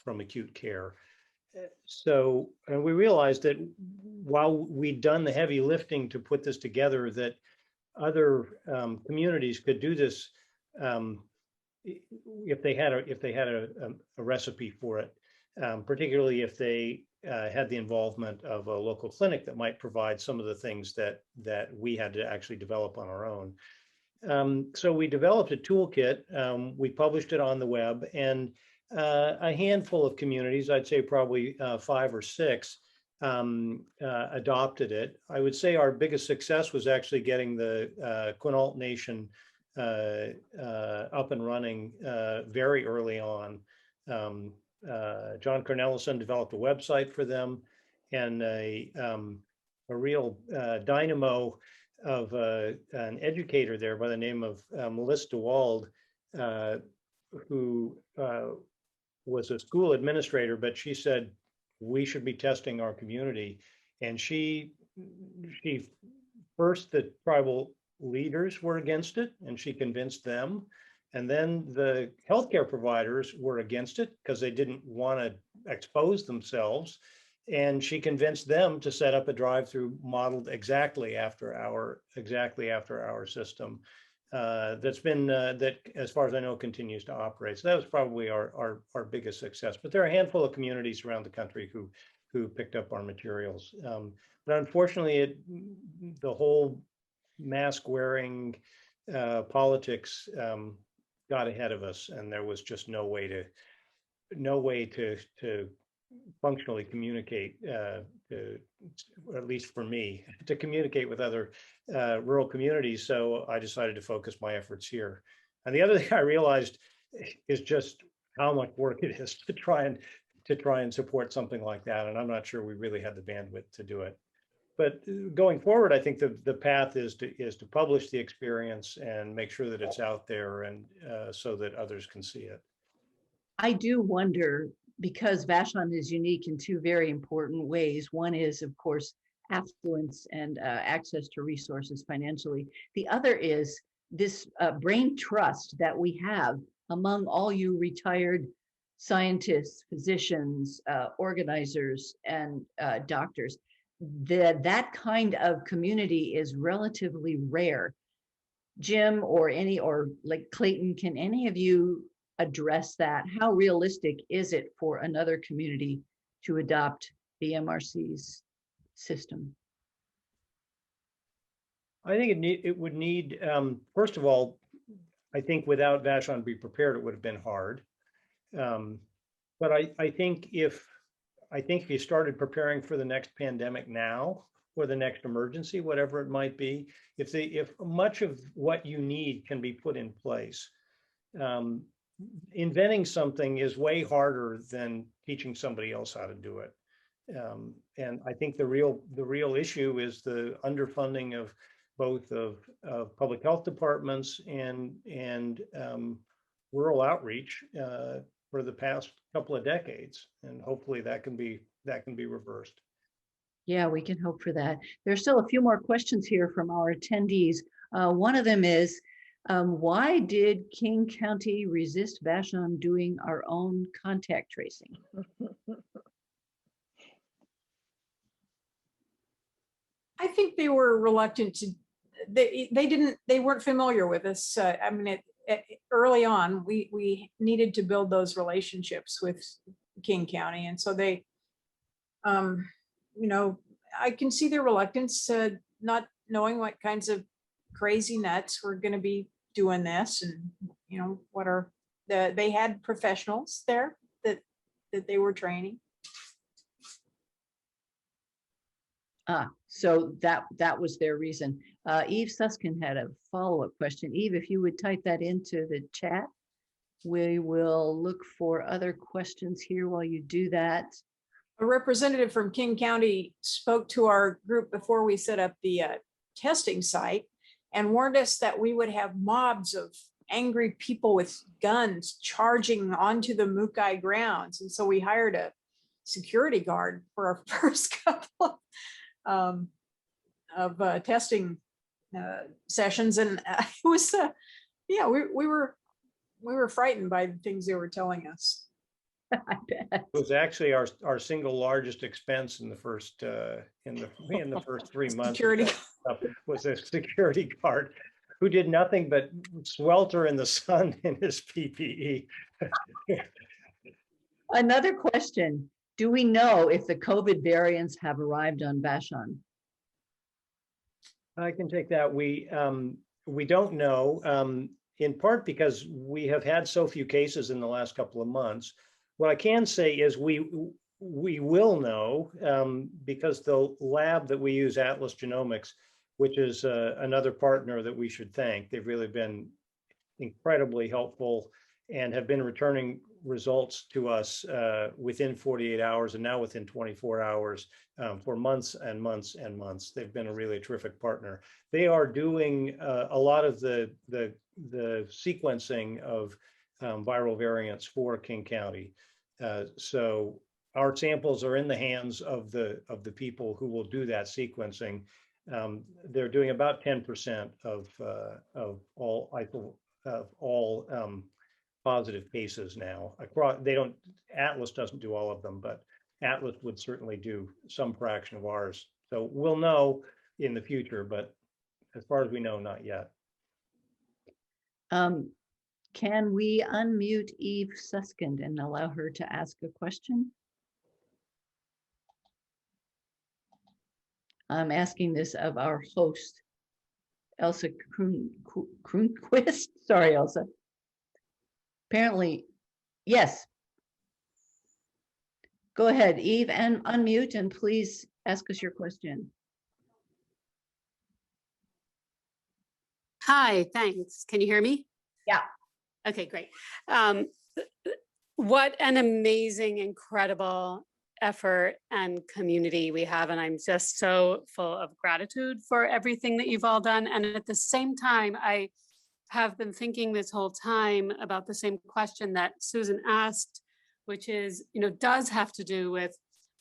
acute care. So we realized that while we'd done the heavy lifting to put this together, that other communities could do this if they had a recipe for it, particularly if they had the involvement of a local clinic that might provide some of the things that we had to actually develop on our own. So we developed a toolkit. We published it on the web, and a handful of communities, I'd say probably 5 or 6, adopted it. I would say our biggest success was actually getting the Quinault Nation up and running very early on. John Cornelison developed a website for them and a dynamo of an educator there by the name of Melissa DeWald, who was a school administrator, but she said we should be testing our community. And she first, the tribal leaders were against it, and she convinced them. And then the healthcare providers were against it because they didn't want to expose themselves. And she convinced them to set up a drive-through modeled exactly after our system. That's been that, as far as I know, continues to operate. So that was probably our biggest success. But there are a handful of communities around the country who picked up our materials. But unfortunately, the whole mask wearing politics got ahead of us, and there was just no way to functionally communicate, or at least for me, to communicate with other rural communities. So I decided to focus my efforts here. And the other thing I realized is just how much work it is to try and support something like that. And I'm not sure we really had the bandwidth to do it. But going forward, I think the path is to publish the experience and make sure that it's out there, and so that others can see it. I do wonder, because Vashon is unique in two very important ways. One is, of course, affluence and access to resources financially. The other is this brain trust that we have among all you retired scientists, physicians, organizers, and doctors. That kind of community is relatively rare. Jim or like Clayton, can any of you address that? How realistic is it for another community to adopt the MRC's system? I think it would need, first of all, I think without Vashon Be Prepared, it would have been hard. But I think if you started preparing for the next pandemic now, or the next emergency, whatever it might be, if much of what you need can be put in place, inventing something is way harder than teaching somebody else how to do it. And I think the real issue is the underfunding of both of public health departments and rural outreach for the past couple of decades, and hopefully that can be reversed. Yeah, we can hope for that. There's still a few more questions here from our attendees. One of them is, why did King County resist Vashon doing our own contact tracing? I think they were reluctant to, they weren't familiar with us. I mean, early on, we needed to build those relationships with King County. And so they, I can see their reluctance, not knowing what kinds of crazy nuts were going to be doing this, and they had professionals there that they were training. So that was their reason. Eve Suskin had a follow-up question. Eve, if you would type that into the chat, we will look for other questions here while you do that. A representative from King County spoke to our group before we set up the testing site and warned us that we would have mobs of angry people with guns charging onto the Mukai grounds. And so we hired a security guard for our first couple of testing sessions. And it was, we were frightened by the things they were telling us. I bet. It was actually our single largest expense in the first in the first 3 months. Security was a security guard who did nothing but swelter in the sun in his PPE. Another question: do we know if the COVID variants have arrived on Vashon? I can take that. We don't know, in part because we have had so few cases in the last couple of months. What I can say is we will know because the lab that we use, Atlas Genomics, which is another partner that we should thank. They've really been incredibly helpful and have been returning results to us within 48 hours and now within 24 hours for months and months and months. They've been a really terrific partner. They are doing a lot of the sequencing of viral variants for King County. So our samples are in the hands of the people who will do that sequencing. They're doing about 10% of all positive cases now. Atlas doesn't do all of them, but Atlas would certainly do some fraction of ours. So we'll know in the future, but as far as we know, not yet. Can we unmute Eve Suskind and allow her to ask a question? I'm asking this of our host, Elsa Croonquist. Sorry, Elsa. Apparently, yes. Go ahead, Eve, and unmute, and please ask us your question. Hi, thanks. Can you hear me? Yeah. Okay, great. What an amazing, incredible effort and community we have. And I'm just so full of gratitude for everything that you've all done. And at the same time, I have been thinking this whole time about the same question that Susan asked, which is, does have to do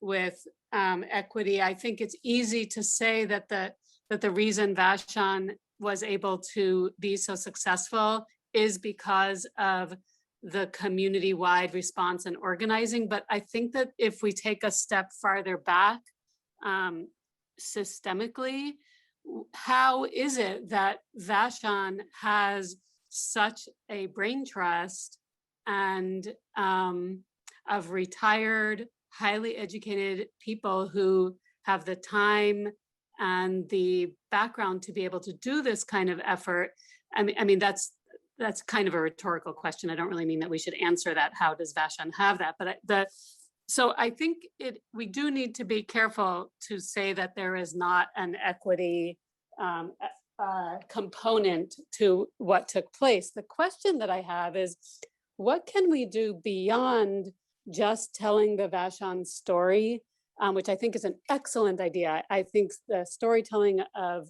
with equity. I think it's easy to say that the reason Vashon was able to be so successful is because of the community-wide response and organizing. But I think that if we take a step farther back, systemically, how is it that Vashon has such a brain trust and of retired, highly educated people who have the time and the background to be able to do this kind of effort? I mean, that's kind of a rhetorical question. I don't really mean that we should answer that. How does Vashon have that? But so I think we do need to be careful to say that there is not an equity component to what took place. The question that I have is, what can we do beyond just telling the Vashon story, which I think is an excellent idea. I think the storytelling of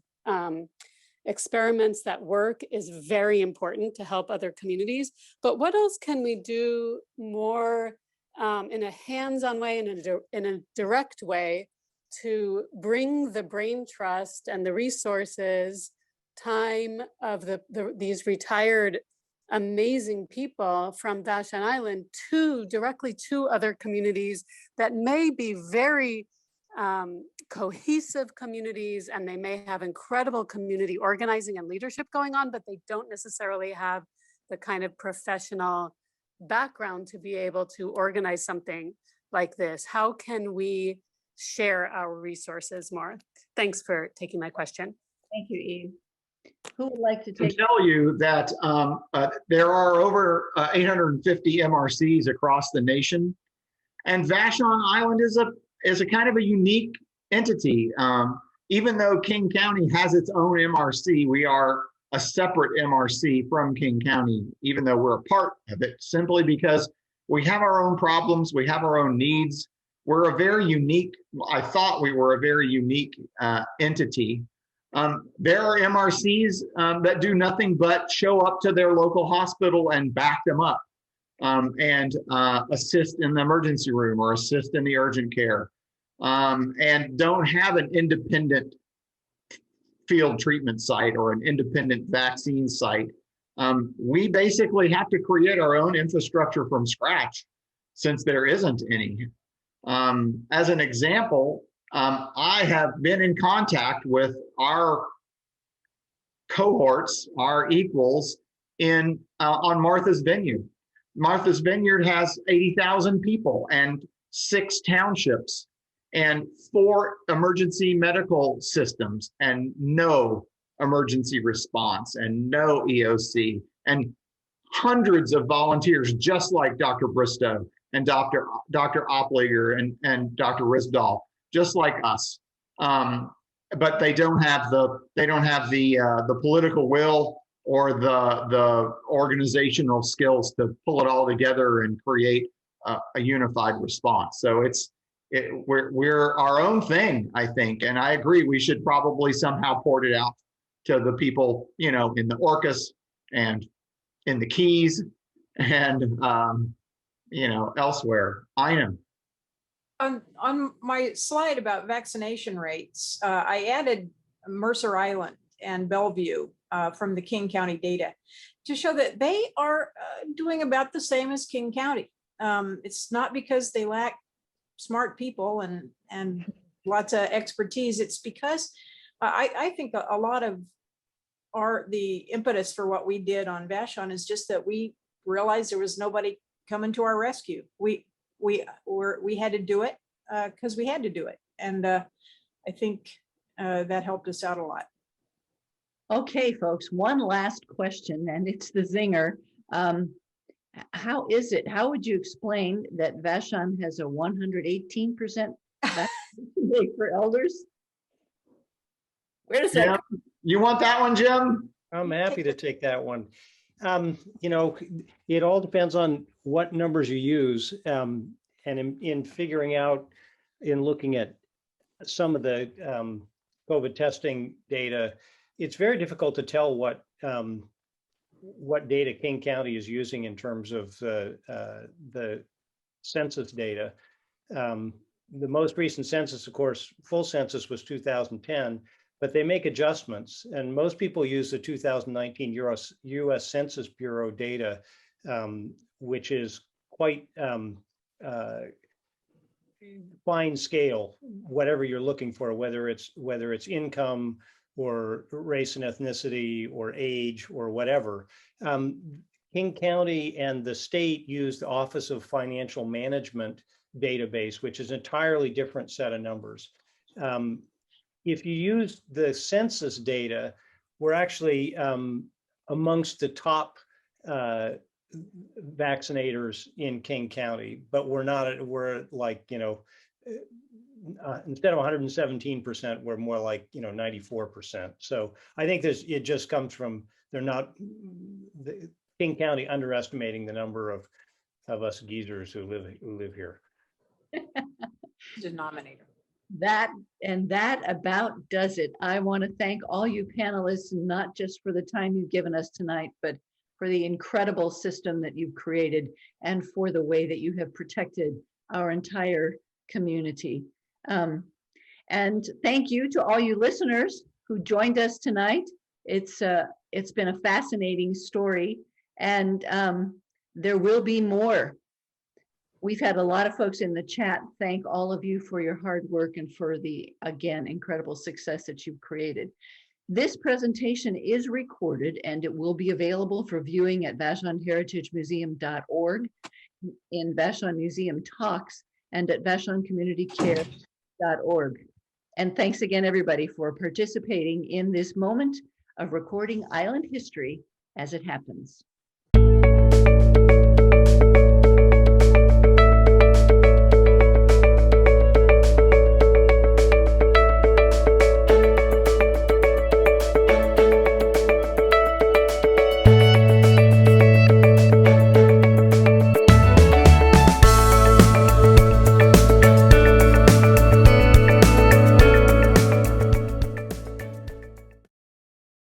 experiments that work is very important to help other communities. But what else can we do more in a hands-on way, in a direct way, to bring the brain trust and the resources, time of these retired amazing people from Vashon Island directly to other communities that may be very cohesive communities, and they may have incredible community organizing and leadership going on, but they don't necessarily have the kind of professional background to be able to organize something like this. How can we share our resources more? Thanks for taking my question. Thank you, Eve. Who would like to I can take? tell you that there are over 850 MRCs across the nation, and Vashon Island is a kind of a unique entity. Even though King County has its own MRC, we are a separate MRC from King County, even though we're a part of it, simply because we have our own problems, we have our own needs. We're a very unique, I thought we were a very unique entity. There are MRCs that do nothing but show up to their local hospital and back them up and assist in the emergency room or assist in the urgent care, and don't have an independent field treatment site or an independent vaccine site. We basically have to create our own infrastructure from scratch since there isn't any. As an example, I have been in contact with our cohorts, our equals on Martha's Vineyard. Martha's Vineyard has 80,000 people and 6 townships and 4 emergency medical systems and no emergency response and no EOC and hundreds of volunteers just like Dr. Bristow and Dr. Opliger and Dr. Risdall, just like us. But they don't have the political will or the organizational skills to pull it all together and create a unified response. So we're our own thing, I think. And I agree, we should probably somehow port it out to the people, in the Orcas and in the Keys and, elsewhere. I know. On my slide about vaccination rates, I added Mercer Island and Bellevue from the King County data to show that they are doing about the same as King County. It's not because they lack smart people and lots of expertise. It's because I think a lot of the impetus for what we did on Vashon is just that we realized there was nobody coming to our rescue. We had to do it because we had to do it. And I think that helped us out a lot. Okay, folks, one last question, and it's the zinger. How would you explain that Vashon has a 118% vaccination rate for elders? Where does that come? You want that one, Jim? I'm happy to take that one. It all depends on what numbers you use. And in figuring out, in looking at some of the COVID testing data, it's very difficult to tell what data King County is using in terms of the census data. The most recent census, of course, full census was 2010, but they make adjustments, and most people use the 2019 US Census Bureau data, which is quite fine scale, whatever you're looking for, whether it's income or race and ethnicity or age or whatever. King County and the state use the Office of Financial Management database, which is an entirely different set of numbers. If you use the census data, we're actually amongst the top vaccinators in King County, but we're like, instead of 117%, we're more like, 94%. So I think it just comes from, the King County underestimating the number of us geezers who live here. Denominator. That about does it. I want to thank all you panelists, not just for the time you've given us tonight, but for the incredible system that you've created and for the way that you have protected our entire community. And thank you to all you listeners who joined us tonight. It's been a fascinating story, and there will be more. We've had a lot of folks in the chat thank all of you for your hard work and for the, again, incredible success that you've created. This presentation is recorded and it will be available for viewing at VashonHeritageMuseum.org, in Vashon Museum Talks, and at VashonCommunityCare.org. And thanks again, everybody, for participating in this moment of recording island history as it happens.